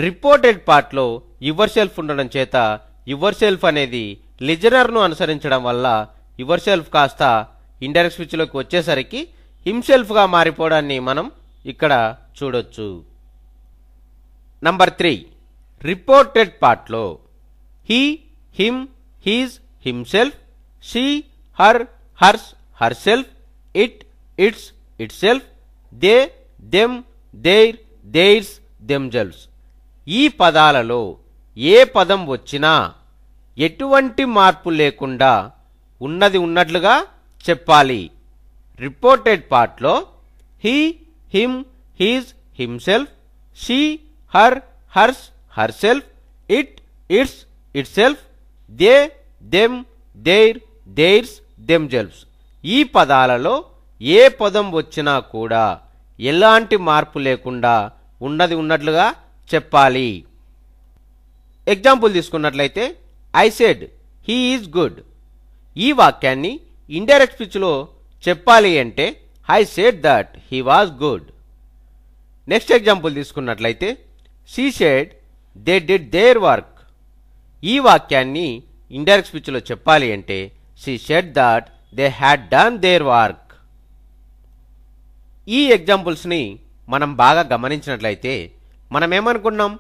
రిపోర్టెడ్ పార్ట్లో యువర్ సెల్ఫ్ ఉండడం చేత యువర్ సెల్ఫ్ అనేది లిజనర్ను అనుసరించడం వల్ల యువర్ సెల్ఫ్ కాస్త ఇండైరెక్ట్ స్పీచ్లోకి వచ్చేసరికి హిమ్సెల్ఫ్గా మారిపోవడాన్ని మనం ఇక్కడ చూడొచ్చు. నంబర్ 3, రిపోర్టెడ్ పార్ట్లో he, him, his, himself, she, her, hers, herself, it, its, itself, they, them, their, theirs, themselves. ఈ పదాలలో ఏ పదం వచ్చినా ఎటువంటి మార్పు లేకుండా ఉన్నది ఉన్నట్లుగా చెప్పాలి. రిపోర్టెడ్ పార్ట్లో he, him, his, himself, she, her, hers, herself, it, its, itself, they, them, their, theirs, themselves. ఈ పదాలలో ఏ పదం వచ్చినా కూడా ఎలాంటి మార్పు లేకుండా ఉన్నది ఉన్నట్లుగా చెప్పాలి. ఎగ్జాంపుల్ తీసుకున్నట్లయితే I said he is good. ఈ వాక్యాన్ని ఇండైరెక్ట్ స్పీచ్లో చెప్పాలి అంటే I said that he was good. Next example తీసుకున్నట్లయితే she said they did their work. ఈ వాక్యాన్ని ఇండైరెక్ట్ స్పీచ్లో చెప్పాలి అంటే she said that they had done their work. ఈ ఎగ్జాంపుల్స్ని మనం బాగా గమనించినట్లయితే మనం ఏమనుకున్నాం,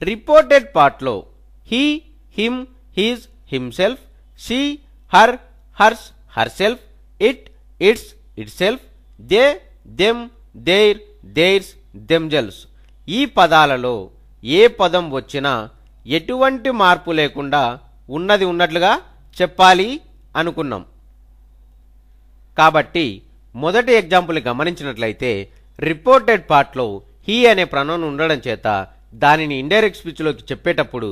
రిపోర్టెడ్ పార్ట్లో he, him, his, himself, she, her, hers, herself, it, its, itself, they, them, their, theirs, themselves. ఈ పదాలలో ఏ పదం వచ్చినా ఎటువంటి మార్పు లేకుండా ఉన్నది ఉన్నట్లుగా చెప్పాలి అనుకున్నాం. కాబట్టి మొదటి ఎగ్జాంపుల్ గమనించినట్లయితే రిపోర్టెడ్ పార్ట్లో హీ అనే ప్రొనౌన్ ఉండడం చేత దానిని ఇండైరెక్ట్ స్పీచ్లోకి చెప్పేటప్పుడు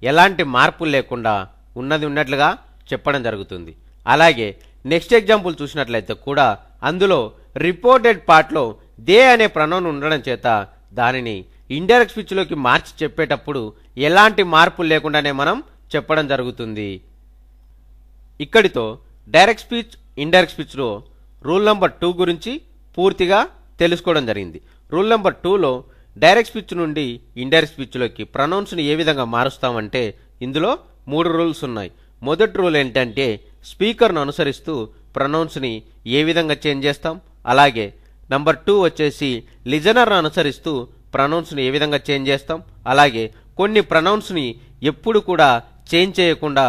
ఎలాంటి మార్పులు లేకుండా ఉన్నది ఉన్నట్లుగా చెప్పడం జరుగుతుంది. అలాగే నెక్స్ట్ ఎగ్జాంపుల్ చూసినట్లయితే కూడా అందులో రిపోర్టెడ్ పార్ట్లో దే అనే ప్రొనౌన్ ఉండడం చేత దానిని ఇండైరెక్ట్ స్పీచ్లోకి మార్చి చెప్పేటప్పుడు ఎలాంటి మార్పులు లేకుండానే మనం చెప్పడం జరుగుతుంది. ఇక్కడితో డైరెక్ట్ స్పీచ్, ఇండైరెక్ట్ స్పీచ్లో రూల్ నెంబర్ 2 గురించి పూర్తిగా తెలుసుకోవడం జరిగింది. రూల్ నెంబర్ 2లో డైరెక్ట్ స్పీచ్ నుండి ఇండైరెక్ట్ స్పీచ్లోకి ప్రొనౌన్స్ని ఏ విధంగా మారుస్తామంటే ఇందులో 3 రూల్స్ ఉన్నాయి. మొదటి రూల్ ఏంటంటే స్పీకర్ను అనుసరిస్తూ ప్రొనౌన్స్ని ఏ విధంగా చేంజ్ చేస్తాం. అలాగే నంబర్ 2 వచ్చేసి లిజనర్ను అనుసరిస్తూ ప్రొనౌన్స్ని ఏ విధంగా చేంజ్ చేస్తాం. అలాగే కొన్ని ప్రొనౌన్స్ని ఎప్పుడు కూడా చేంజ్ చేయకుండా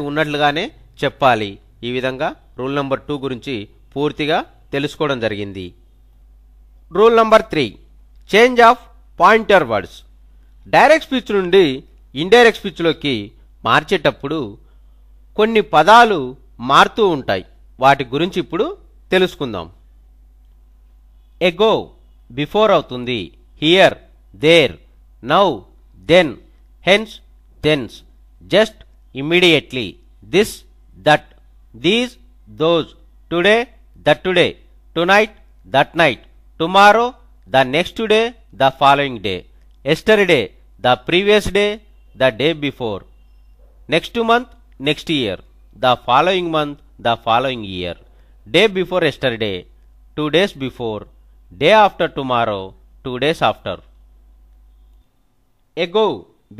ఉన్నట్లుగానే చెప్పాలి. ఈ విధంగా రూల్ నెంబర్ 2 గురించి పూర్తిగా తెలుసుకోవడం జరిగింది. Rule number 3, change of pointer words. Direct speech నుండి ఇండైరెక్ట్ స్పీచ్లోకి మార్చేటప్పుడు కొన్ని పదాలు మారుతూ ఉంటాయి. వాటి గురించి ఇప్పుడు తెలుసుకుందాం. ఎగో బిఫోర్ అవుతుంది, here, there, now, then, hence, thence, just, immediately, this, that, these, those, today, that today, tonight, that night, tomorrow, the next day, the following day, yesterday, the previous day, the day before, next month, next year, the following month, the following year, day before yesterday, 2 days before, day after tomorrow, 2 days after. Ago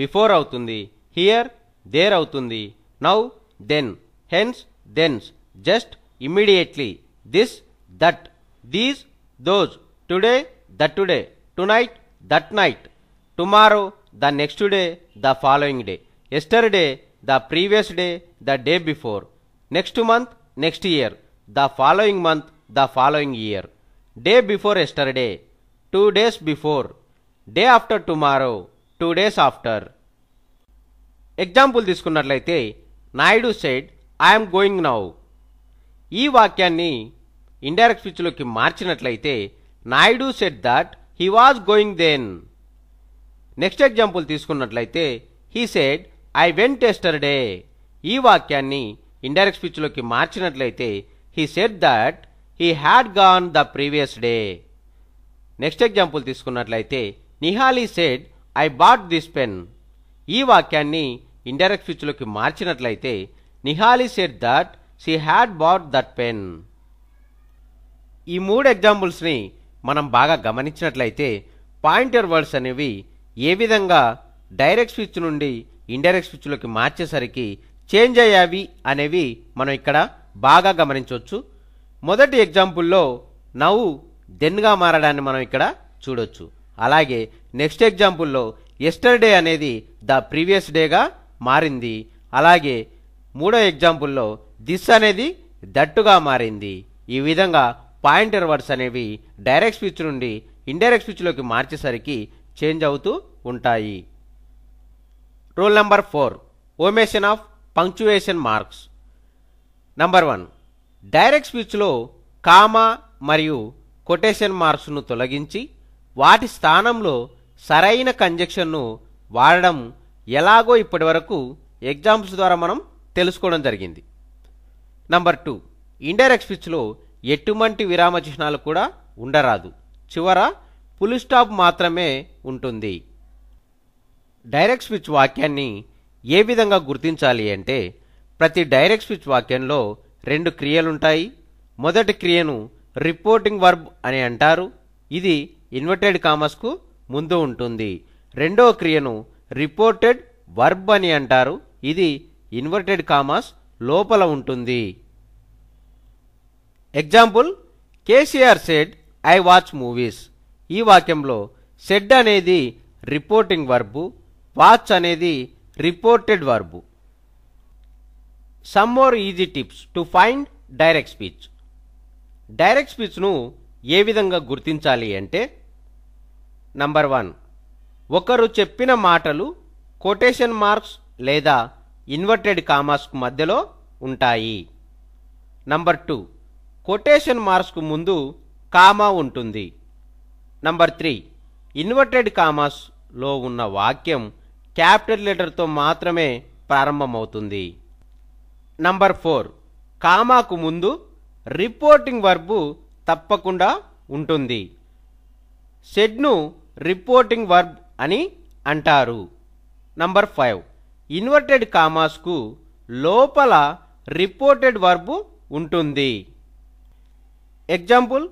before అవుతుంది, here, there అవుతుంది, now, then, hence, thence, just, immediately, this, that, these, those, today, the today, tonight, that night, tomorrow, the next day, the following day, yesterday, the previous day, the day before, next month, next year, the following month, the following year, day before yesterday, 2 days before, day after tomorrow, 2 days after. Example తీసుకున్నట్లయితే Naidu said I'm going now. ఈ వాక్యాన్ని indirect స్పీచ్లోకి మార్చినట్లయితే Naidu said that he was going then. Next example తీసుకున్నట్లయితే he said I went yesterday. ఈ వాక్యాన్ని indirect స్పీచ్లోకి మార్చినట్లయితే he said that he had gone the previous day. Next example తీసుకున్నట్లయితే Nihali said I bought this pen. ఈ వాక్యాన్ని ఇండైరెక్ట్ స్పీచ్లోకి మార్చినట్లయితే Nihali said that she had bought that pen. ఈ 3 ఎగ్జాంపుల్స్ని మనం బాగా గమనించినట్లయితే పాయింటర్ వర్డ్స్ అనేవి ఏ విధంగా డైరెక్ట్ స్పీచ్ నుండి ఇండైరెక్ట్ స్పీచ్లోకి మార్చేసరికి చేంజ్ అయ్యావి అనేవి మనం ఇక్కడ బాగా గమనించవచ్చు. మొదటి ఎగ్జాంపుల్లో నవ్వు దెన్గా మారడాన్ని మనం ఇక్కడ చూడొచ్చు. అలాగే నెక్స్ట్ ఎగ్జాంపుల్లో ఎస్టర్డే అనేది ద ప్రీవియస్ డేగా మారింది. అలాగే మూడో ఎగ్జాంపుల్లో దిస్ అనేది దట్టుగా మారింది. ఈ విధంగా పాయింటర్ వర్డ్స్ అనేవి డైరెక్ట్ స్పీచ్ నుండి ఇండైరెక్ట్ స్పీచ్లోకి మార్చేసరికి చేంజ్ అవుతూ ఉంటాయి. Rule number 4, omission of punctuation marks. Number 1, direct స్పీచ్లో కామా మరియు కొటేషన్ మార్క్స్ను తొలగించి వాటి స్థానంలో సరైన కంజంక్షన్ను వాడడం ఎలాగో ఇప్పటి వరకు ఎగ్జాంపుల్స్ ద్వారా మనం తెలుసుకోవడం జరిగింది. నంబర్ 2, ఇండైరెక్ట్ స్పీచ్లో ఎటువంటి విరామ చిహ్నాలు కూడా ఉండరాదు. చివర ఫుల్ స్టాప్ మాత్రమే ఉంటుంది. డైరెక్ట్ స్పీచ్ వాక్యాన్ని ఏ విధంగా గుర్తించాలి అంటే ప్రతి డైరెక్ట్ స్పీచ్ వాక్యంలో 2 క్రియలుంటాయి. మొదటి క్రియను రిపోర్టింగ్ వర్బ్ అని అంటారు. ఇది ఇన్వర్టెడ్ కామర్స్కు ముందు ఉంటుంది. రెండవ క్రియను రిపోర్టెడ్ వర్బ్ అని అంటారు. ఇది ఇన్వర్టెడ్ కామర్స్ లోపల ఉంటుంది. Example, KCR said I watch movies. ఈ వాక్యంలో సెడ్ అనేది రిపోర్టింగ్ వర్బు, వాచ్ అనేది reported verb. Some more easy tips to find direct speech. Direct స్పీచ్ను ఏ విధంగా గుర్తించాలి అంటే నంబర్ 1, ఒకరు చెప్పిన మాటలు కొటేషన్ మార్క్స్ లేదా ఇన్వర్టెడ్ కామాస్కు మధ్యలో ఉంటాయి. నంబర్ 2, కొటేషన్ మార్క్స్కు ముందు కామా ఉంటుంది. నంబర్ 3, ఇన్వర్టెడ్ కామాస్లో ఉన్న వాక్యం క్యాపిటల్ లెటర్తో మాత్రమే ప్రారంభమవుతుంది. నంబర్ 4, కామాకు ముందు రిపోర్టింగ్ వర్బు తప్పకుండా ఉంటుంది. సెడ్ను రిపోర్టింగ్ వర్బ్ అని అంటారు. నంబర్ 5, ఇన్వర్టెడ్ కామాస్కు లోపల రిపోర్టెడ్ వర్బు ఉంటుంది. Example,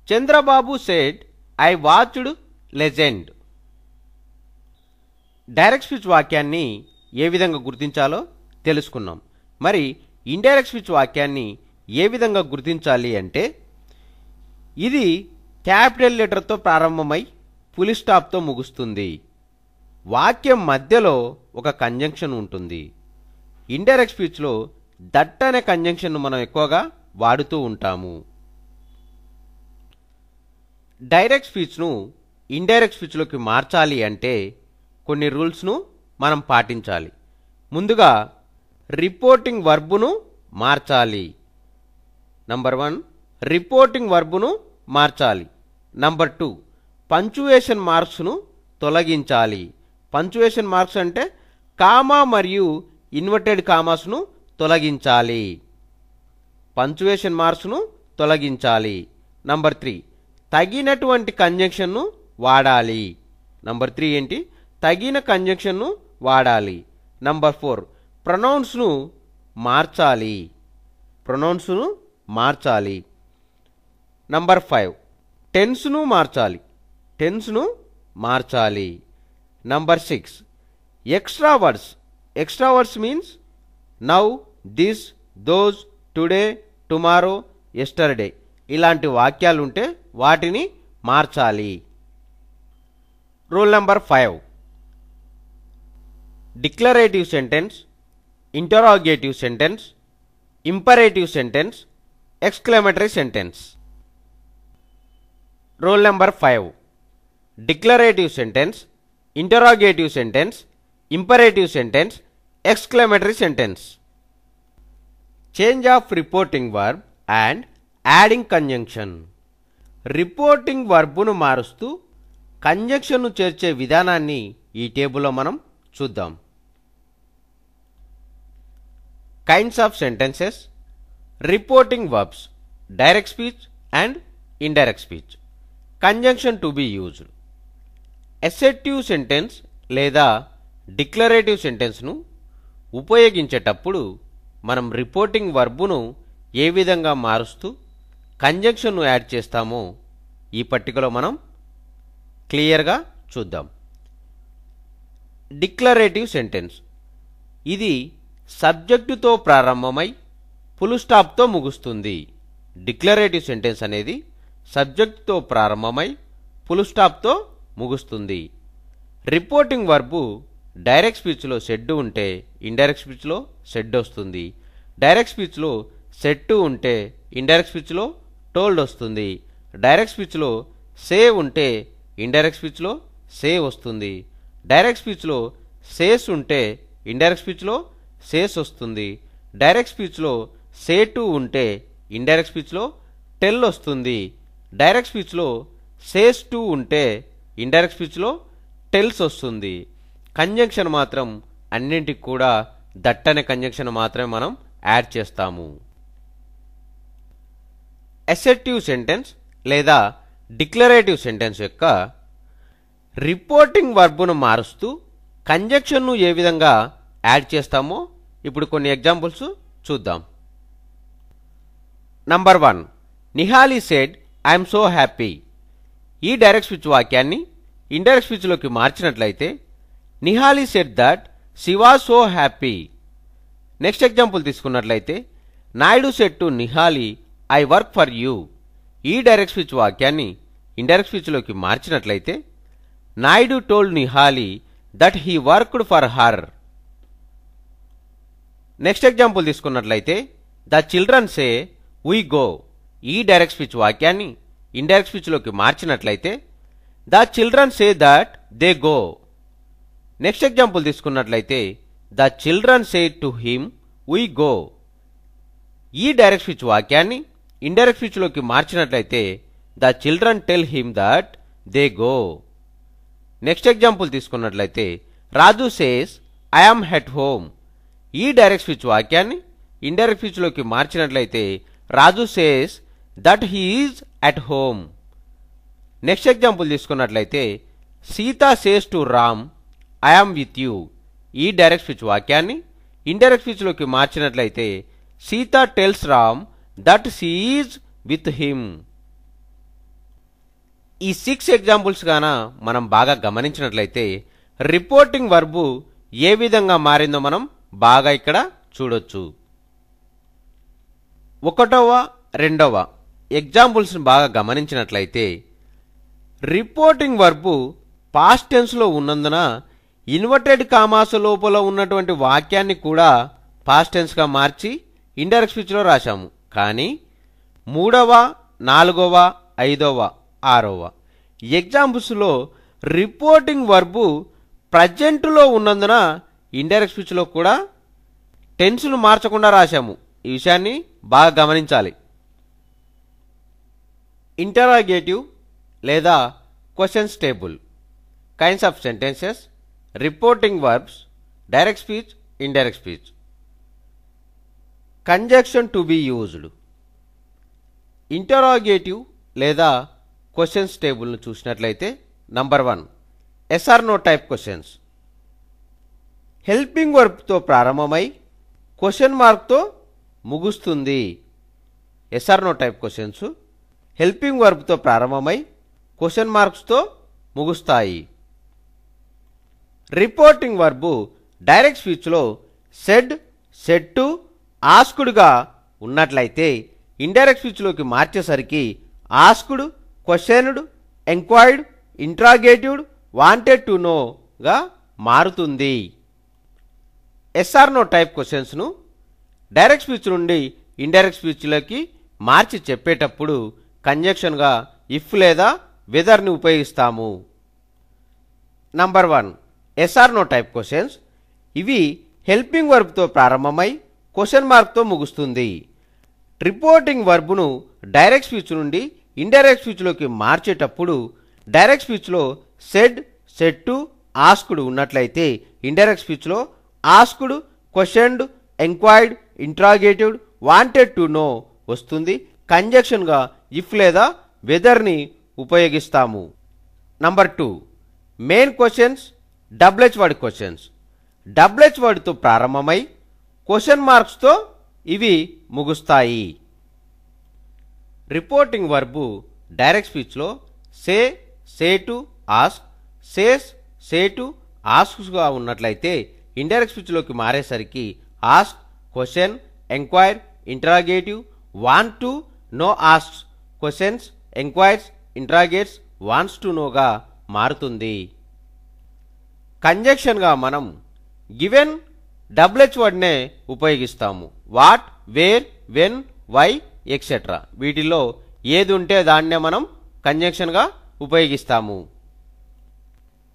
Chandrababu said I watched legend. Direct speech వాక్యాన్ని ఏ విధంగా గుర్తించాలో తెలుసుకున్నాం. మరి ఇండైరెక్ట్ స్పీచ్ వాక్యాన్ని ఏ విధంగా గుర్తించాలి అంటే ఇది క్యాపిటల్ లెటర్తో ప్రారంభమై ఫుల్ స్టాప్తో ముగుస్తుంది. వాక్యం మధ్యలో ఒక కంజంక్షన్ ఉంటుంది. ఇండైరెక్ట్ స్పీచ్లో దట్ అనే కంజంక్షన్ను మనం ఎక్కువగా వాడుతూ ఉంటాము. డైరెక్ట్ స్పీచ్ను ఇండైరెక్ట్ స్పీచ్లోకి మార్చాలి అంటే కొన్ని రూల్స్ను మనం పాటించాలి. ముందుగా రిపోర్టింగ్ వర్బును మార్చాలి. నంబర్ 1, రిపోర్టింగ్ వర్బును మార్చాలి. నంబర్ 2, పంక్చువేషన్ మార్క్స్ను తొలగించాలి. పంక్చువేషన్ మార్క్స్ అంటే కామా మరియు ఇన్వర్టెడ్ కామాస్ను తొలగించాలి. పంక్చువేషన్ మార్క్స్ను తొలగించాలి. నంబర్ 3, తగినటువంటి కంజంక్షన్ను వాడాలి. నంబర్ 3 ఏంటి? తగిన కంజంక్షన్ను వాడాలి. నంబర్ 4, ప్రొనౌన్స్ను మార్చాలి. ప్రొనౌన్స్ను మార్చాలి. నంబర్ 5, టెన్స్ను మార్చాలి. టెన్స్ను మార్చాలి. Number 6, extra words. Extra words means now, this, those, today, tomorrow, yesterday ఇలాంటి వాక్యాలు ఉంటే వాటిని మార్చాలి. Rule number 5. Declarative sentence, interrogative sentence, imperative sentence, exclamatory sentence. Rule number 5. Declarative sentence, interrogative sentence, imperative sentence, exclamatory sentence. Change of reporting verb and adding conjunction. Reporting వర్బును మారుస్తూ కంజంక్షన్ను చేర్చే విధానాన్ని ఈ టేబుల్లో మనం చూద్దాం. Kinds of sentences, reporting verbs, direct speech and indirect speech, conjunction to be used. Assertive sentence లేదా డిక్లరేటివ్ సెంటెన్స్ను ఉపయోగించేటప్పుడు మనం రిపోర్టింగ్ వర్బును ఏ విధంగా మారుస్తూ కంజంక్షన్ను యాడ్ చేస్తామో ఈ పట్టికలో మనం క్లియర్గా చూద్దాం. డిక్లరేటివ్ సెంటెన్స్ ఇది సబ్జెక్టుతో ప్రారంభమై ఫుల్ స్టాప్తో ముగుస్తుంది. డిక్లరేటివ్ సెంటెన్స్ అనేది సబ్జెక్టుతో ప్రారంభమై ఫుల్ స్టాప్తో ముగుస్తుంది. రిపోర్టింగ్ వర్బు డైరెక్ట్ స్పీచ్లో సెడ్ ఉంటే ఇండైరెక్ట్ స్పీచ్లో సెడ్ వస్తుంది. డైరెక్ట్ స్పీచ్లో సెట్ ఉంటే ఇండైరెక్ట్ స్పీచ్లో టోల్డ్ వస్తుంది. డైరెక్ట్ స్పీచ్లో సే ఉంటే ఇండైరెక్ట్ స్పీచ్లో సే వస్తుంది. డైరెక్ట్ స్పీచ్లో సేస్ ఉంటే ఇండైరెక్ట్ స్పీచ్లో సేస్ వస్తుంది. డైరెక్ట్ స్పీచ్లో సే టు ఉంటే ఇండైరెక్ట్ స్పీచ్లో టెల్ వస్తుంది. డైరెక్ట్ స్పీచ్లో సేస్ టు ఉంటే ఇండైరెక్ట్ స్పీచ్లో టెల్స్ వస్తుంది. కంజంక్షన్ మాత్రం అన్నింటికి కూడా దట్ అనే కంజంక్షన్ మాత్రమే మనం యాడ్ చేస్తాము. అసెర్టివ్ సెంటెన్స్ లేదా డిక్లరేటివ్ సెంటెన్స్ యొక్క రిపోర్టింగ్ వర్బును మారుస్తూ కంజంక్షన్ను ఏ విధంగా యాడ్ చేస్తామో ఇప్పుడు కొన్ని ఎగ్జాంపుల్స్ చూద్దాం. Number 1. Nihali said I'm so happy. ఈ డైరెక్ట్ స్పీచ్ వాక్యాన్ని ఇండైరెక్ట్ స్పీచ్లోకి మార్చినట్లయితే Nihali said that she was so happy. Next example తీసుకున్నట్లయితే Naidu said to Nihali I work for you. ఈ డైరెక్ట్ స్పీచ్ వాక్యాన్ని ఇండైరెక్ట్ స్పీచ్లోకి మార్చినట్లయితే Naidu told Nihali that he worked for her. Next example తీసుకున్నట్లయితే the children say we go. ఈ direct speech వాక్యాన్ని indirect స్పీచ్లోకి మార్చినట్లయితే the children say that they go. Next example తీసుకున్నట్లయితే the children say to him we go. ఈ direct speech వాక్యాన్ని indirect స్పీచ్లోకి మార్చినట్లయితే the children tell him that they go. Next example తీసుకున్నట్లయితే Raju says I am at home. ఈ direct speech వాక్యాన్ని indirect స్పీచ్లోకి మార్చినట్లయితే Raju says that he is at home. Next example తీసుకున్నట్లయితే Sita says to Ram I am with you. ఈ direct speech వాక్యాన్ని indirect స్పీచ్లోకి మార్చినట్లయితే Sita tells Ram that she is with him. ఈ 6 ఎగ్జాంపుల్స్ గాన మనం బాగా గమనించినట్లయితే రిపోర్టింగ్ వర్బు ఏ విధంగా మారిందో మనం బాగా ఇక్కడ చూడొచ్చు. 1వ 2వ ఎగ్జాంపుల్స్ని బాగా గమనించినట్లయితే రిపోర్టింగ్ వర్బు పాస్ట్ టెన్స్లో ఉన్నందున ఇన్వర్టెడ్ కామాస్ లోపల ఉన్నటువంటి వాక్యాన్ని కూడా పాస్ట్ టెన్స్గా మార్చి ఇండైరెక్ట్ స్పీచ్లో రాశాము. కానీ 3వ 4వ 5వ 6వ ఎగ్జాంపుల్స్లో రిపోర్టింగ్ వర్బు ప్రజెంట్లో ఉన్నందున ఇండైరెక్ట్ స్పీచ్లో కూడా టెన్స్ను మార్చకుండా రాశాము. ఈ విషయాన్ని బాగా గమనించాలి. ఇంటరాగేటివ్ లేదా questions table, kinds of sentences, reporting verbs, direct speech, indirect speech, conjunction to be used. Interrogative లేదా క్వశ్చన్స్ టేబుల్ను చూసినట్లయితే number 1 yes or no type questions. Helping వర్బ్తో ప్రారంభమై క్వశ్చన్ మార్క్తో ముగుస్తుంది. Yes or no type questions helping వర్బ్తో ప్రారంభమై question మార్క్స్తో ముగుస్తాయి. రిపోర్టింగ్ వర్బు డైరెక్ట్ స్పీచ్లో సెడ్, సెడ్ టు, ఆస్కుడ్గా ఉన్నట్లయితే ఇండైరెక్ట్ స్పీచ్లోకి మార్చేసరికి asked, questioned, enquired, interrogated, wanted to నోగా మారుతుంది. ఎస్ఆర్ నో టైప్ క్వశ్చన్స్ను డైరెక్ట్ స్పీచ్ నుండి ఇండైరెక్ట్ స్పీచ్లోకి మార్చి చెప్పేటప్పుడు కంజంక్షన్గా ఇఫ్ లేదా వెదర్ని ఉపయోగిస్తాము. Number 1 yes or no type questions. ఇవి హెల్పింగ్ వర్బ్తో ప్రారంభమై క్వశ్చన్ మార్క్తో ముగుస్తుంది. రిపోర్టింగ్ వర్బ్ను డైరెక్ట్ స్పీచ్ నుండి ఇండైరెక్ట్ స్పీచ్లోకి మార్చేటప్పుడు డైరెక్ట్ స్పీచ్లో సెడ్, సెడ్ టు, ఆస్క్డ్ ఉన్నట్లయితే ఇండైరెక్ట్ స్పీచ్లో asked, questioned, enquired, interrogated, wanted to know వస్తుంది. కంజంక్షన్గా ఇఫ్ లేదా వెదర్ని ఉపయోగిస్తాము. Number 2 main questions, WH word questions. WH వర్డ్తో ప్రారంభమై క్వశ్చన్ మార్క్స్తో ఇవి ముగుస్తాయి. రిపోర్టింగ్ వర్బు డైరెక్ట్ స్పీచ్లో say, say to, ask, says, say to, ఆస్క్స్గా ఉన్నట్లయితే ఇండైరెక్ట్ స్పీచ్లోకి మారేసరికి ask, question, enquire, interrogative, want to, know asks, questions, enquires, interrogates, wants to నోగా మారుతుంది. కంజంక్షన్గా మనం గివెన్ డబ్ల్యూహెచ్ వర్డ్నే ఉపయోగిస్తాము. What, where, when, why etcetera వీటిలో ఏది ఉంటే దాన్నే మనం కంజంక్షన్గా ఉపయోగిస్తాము.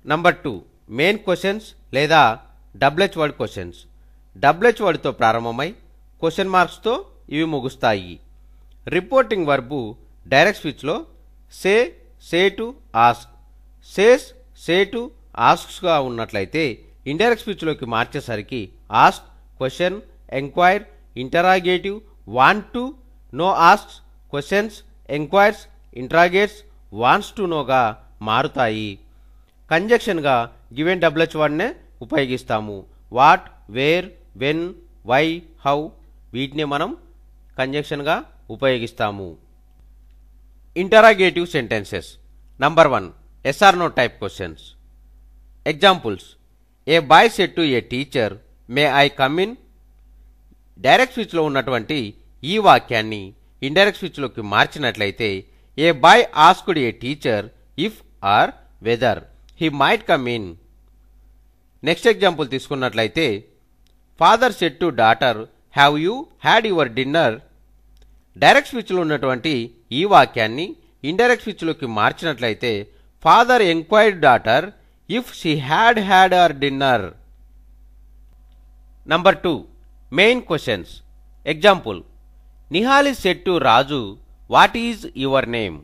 నంబర్ 2 మెయిన్ క్వశ్చన్స్ లేదా డబ్ల్యూహెచ్ వర్డ్ క్వశ్చన్స్. డబ్ల్యూహెచ్ వర్డ్తో ప్రారంభమై క్వశ్చన్ మార్క్స్తో ఇవి ముగుస్తాయి. రిపోర్టింగ్ వర్బు డైరెక్ట్ స్పీచ్లో say, say to, ask, says, say to, ఆస్క్స్గా ఉన్నట్లయితే ఇండైరెక్ట్ స్పీచ్లోకి మార్చేసరికి ask, question, enquire, interrogative, want to, know asks, questions, enquires, interrogates, wants to నోగా మారుతాయి. కంజంక్షన్గా గివెన్ డబ్ల్యూహెచ్ వర్డ్నే ఉపయోగిస్తాము. What, where, when, why, how వీటిని మనం కంజంక్షన్గా ఉపయోగిస్తాము. Interrogative sentences. Number 1 yes or no type questions. Examples. A boy said to a teacher may I come in. Direct స్పీచ్లో ఉన్నటువంటి ఈ వాక్యాన్ని ఇండైరెక్ట్ స్పీచ్లోకి మార్చినట్లయితే a boy asked A teacher if or whether he might come in. Next example తీసుకున్నట్లయితే father said to daughter have you had your dinner. Direct స్పీచ్లో ఉన్నటువంటి ఈ వాక్యాన్ని ఇండైరెక్ట్ స్పీచ్లోకి మార్చినట్లయితే father enquired daughter if she had her dinner. Number 2 main questions. Example. Nihali said to Raju what is your name.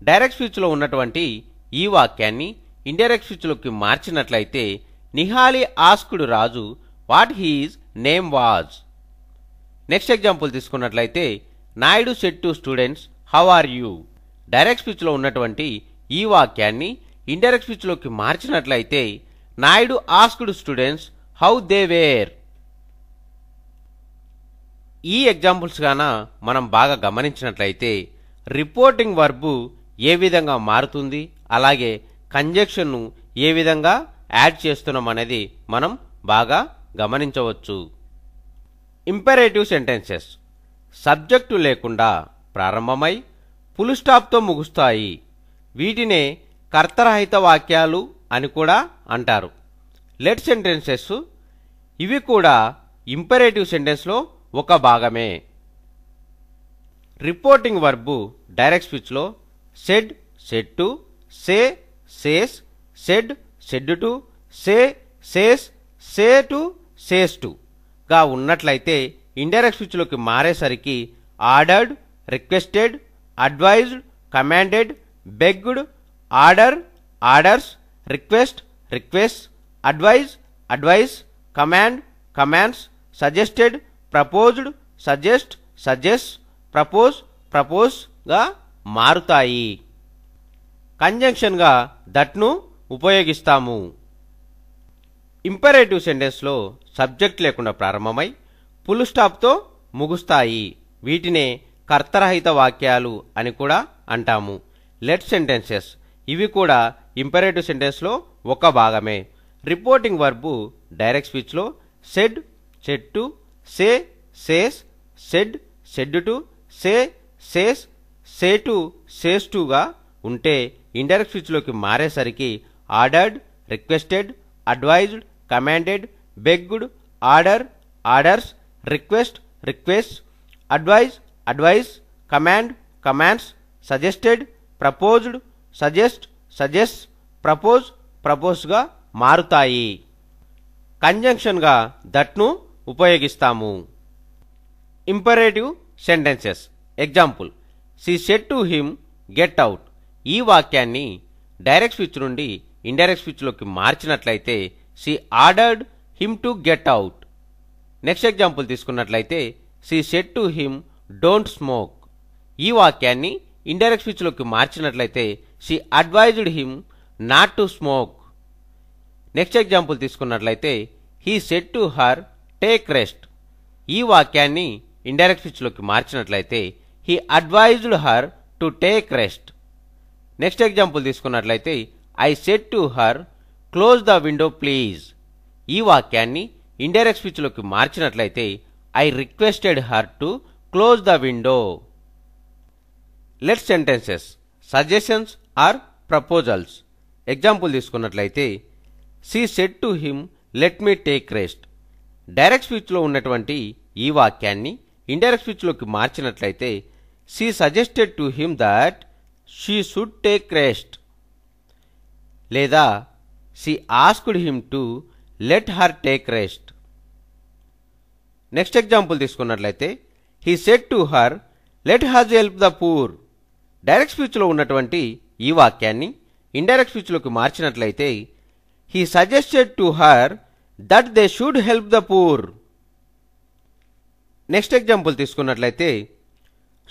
Direct స్పీచ్లో ఉన్నటువంటి ఈ వాక్యాన్ని ఇండైరెక్ట్ స్పీచ్లోకి మార్చినట్లయితే Nihali asked Raju what his name was. Next example తీసుకున్నట్లయితే Naidu said to students how are you. Direct స్పీచ్లో ఉన్నటువంటి ఈ వాక్యాన్ని ఇండైరెక్ట్ స్పీచ్లోకి మార్చినట్లయితే Naidu asked students how they were. ఈ ఎగ్జాంపుల్స్ గాన మనం బాగా గమనించినట్లయితే రిపోర్టింగ్ వర్బు ఏ విధంగా మారుతుంది, అలాగే కంజంక్షన్ను ఏ విధంగా యాడ్ చేస్తున్నాం అనేది మనం బాగా గమనించవచ్చు. ఇంపెరేటివ్ సెంటెన్సెస్. సబ్జెక్టు లేకుండా ప్రారంభమై ఫుల్ స్టాప్తో ముగుస్తాయి. వీటినే కర్తరహిత వాక్యాలు అని కూడా అంటారు. Let sentences. ఇవి కూడా ఇంపెరేటివ్ సెంటెన్స్లో ఒక భాగమే. రిపోర్టింగ్ వర్బు డైరెక్ట్ స్పీచ్లో said, said to, say, says, said, said to, say, says, say to, says to గా ఉన్నట్లయితే ఇండైరెక్ట్ స్పీచ్లోకి మారేసరికి ordered, requested, advised, commanded, begged, order, orders, request, request, advise, advice, command, commands, suggested, proposed, suggest, suggest, propose, ప్రపోజ్గా మారుతాయి. కంజంక్షన్గా దట్ను ఉపయోగిస్తాము. ఇంపెరేటివ్ సెంటెన్స్లో subject లేకుండా ప్రారంభమై ఫుల్ స్టాప్తో ముగుస్తాయి. వీటినే కర్తరహిత వాక్యాలు అని కూడా అంటాము. Let sentences. ఇవి కూడా ఇంపెరేటివ్ సెంటెన్స్లో ఒక భాగమే. రిపోర్టింగ్ వర్బు డైరెక్ట్ స్పీచ్లో said, said to, say, says, said, said to, say, says, say to, says టుగా ఉంటే ఇండైరెక్ట్ స్పీచ్లోకి మారేసరికి ordered, requested, advised, commanded, begged, order, orders, request, request, advise, advise, command, commands, suggested, proposed, suggest, suggest, propose, ప్రపోజ్గా మారుతాయి. కంజంక్షన్గా దట్ను ఉపయోగిస్తాము. Imperative sentences. Example, she said to him get out. ఈ వాక్యాన్ని డైరెక్ట్ స్పీచ్ నుండి ఇండైరెక్ట్ స్పీచ్లోకి మార్చినట్లయితే she ordered him to get out. Next example తీసుకున్నట్లయితే she said to him don't smoke. ఈ వాక్యాన్ని ఇండైరెక్ట్ స్పీచ్లోకి మార్చినట్లయితే she advised him not to smoke. Next example తీసుకున్నట్లయితే he said to her take rest. ఈ వాక్యాన్ని ఇండైరెక్ట్ స్పీచ్లోకి మార్చినట్లయితే he advised her to take rest. Next example తీసుకున్నట్లయితే I said to her close the window please. ఈ వాక్యాన్ని indirect స్పీచ్లోకి మార్చినట్లయితే I requested her to close the window. Let sentences. Suggestions or proposals. Example తీసుకున్నట్లయితే she said to him let me take rest. Direct స్పీచ్లో ఉన్నటువంటి ఈ వాక్యాన్ని indirect స్పీచ్లోకి మార్చినట్లయితే she suggested to him that she should take rest, లేదా she asked him to let her take rest. Next example తీసుకున్నట్లయితే he said to her let her help the poor. Direct స్పీచ్లో ఉన్నటువంటి ఈ వాక్యాన్ని ఇండైరెక్ట్ స్పీచ్లోకి మార్చినట్లయితే he suggested to her that they should help the poor. Next example తీసుకున్నట్లయితే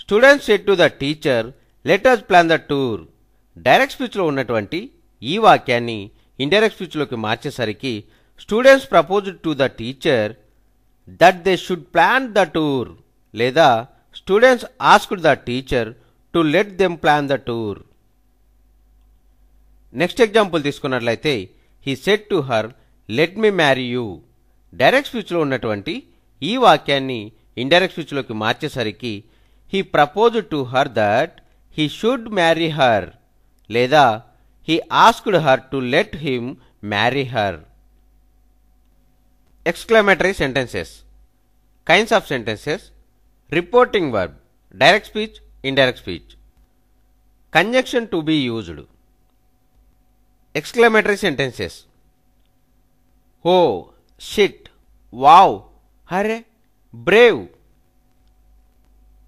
students said to the teacher let us plan the tour. Direct స్పీచ్లో ఉన్నటువంటి ఈ వాక్యాన్ని ఇండైరెక్ట్ స్పీచ్లోకి మార్చేసరికి students proposed to the teacher that they should plan the tour, లేదా students asked the teacher to let them plan the tour. Next example తీసుకున్నట్లయితే he said to her let me marry you. Direct స్పీచ్లో ఉన్నటువంటి ఈ వాక్యాన్ని indirect స్పీచ్లోకి మార్చేసరికి he proposed to her that he should marry her, లేదా he asked her to let him marry her. Exclamatory sentences. Kinds of sentences. Reporting verb, direct speech, indirect speech. Conjunction to be used. Exclamatory sentences. Oh, shit, wow, hurrah, bravo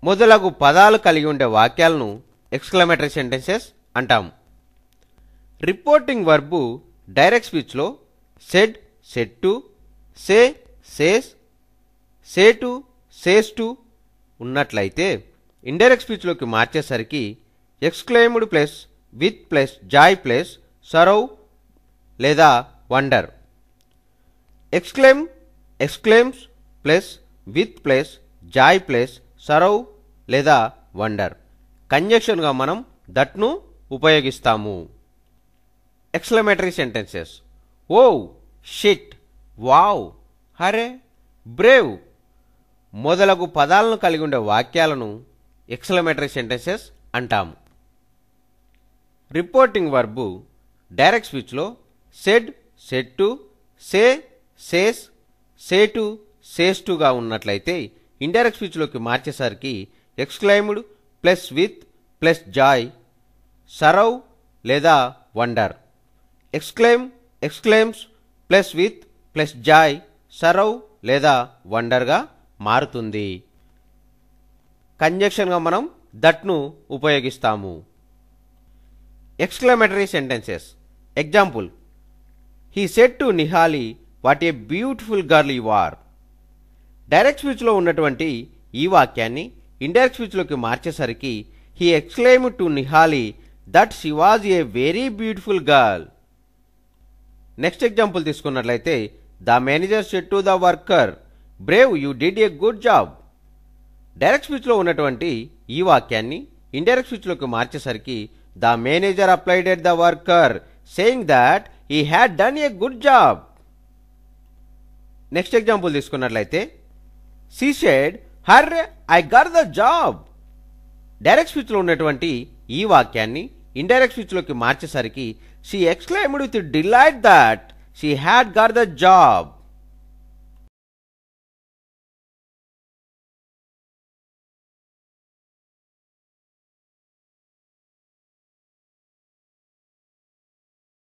మొదలగు పదాలు కలిగి ఉండే వాక్యాలను exclamatory sentences అంటాము. Reporting verb direct స్పీచ్లో said, said to, say, says, say to, says to ఉన్నట్లయితే indirect స్పీచ్లోకి మార్చేసరికి exclaimed plus with plus joy plus sorrow లేదా wonder. Exclaim, exclaims plus with plus joy plus sorrow లేదా wonder. కంజంక్షన్గా మనం దట్ను ఉపయోగిస్తాము. Exclamatory sentences. Oh, shit, wow, hurrah, bravo మొదలగు పదాలను కలిగి ఉండే వాక్యాలను ఎక్స్క్లమేటరీ సెంటెన్సెస్ అంటాము. రిపోర్టింగ్ వర్బు డైరెక్ట్ స్పీచ్లో said, said to, say, says, say to, says టుగా ఉన్నట్లయితే ఇండైరెక్ట్ స్పీచ్లోకి మార్చేసరికి exclaimed plus with plus joy sorrow లేదా wonder. Exclaim, exclaims plus with plus joy sorrow లేదా వండర్గా మారుతుంది. కంజంక్షన్గా మనం దట్ను ఉపయోగిస్తాము. Exclamatory sentences. Example, he said to Nihali what a beautiful girl you are. Direct స్పీచ్లో ఉన్నటువంటి ఈ వాక్యాన్ని ఇండైరెక్ట్ స్పీచ్లోకి మార్చేసరికి he exclaimed to Nihali that she was a very beautiful girl. Next example తీసుకున్నట్లయితే the manager said to the worker bravo you did a good job. Direct స్పీచ్లో ఉన్నటువంటి ఈ వాక్యాన్ని ఇండైరెక్ట్ స్పీచ్లోకి మార్చేసరికి the manager applied at the worker saying that he had done a good job. Next example తీసుకున్నట్లయితే she said hurry I got the job. Direct స్పీచ్లో ఉన్నటువంటి ఈ వాక్యాన్ని ఇండైరెక్ట్ స్పీచ్లోకి మార్చేసరికి she exclaimed with delight that she had got the job.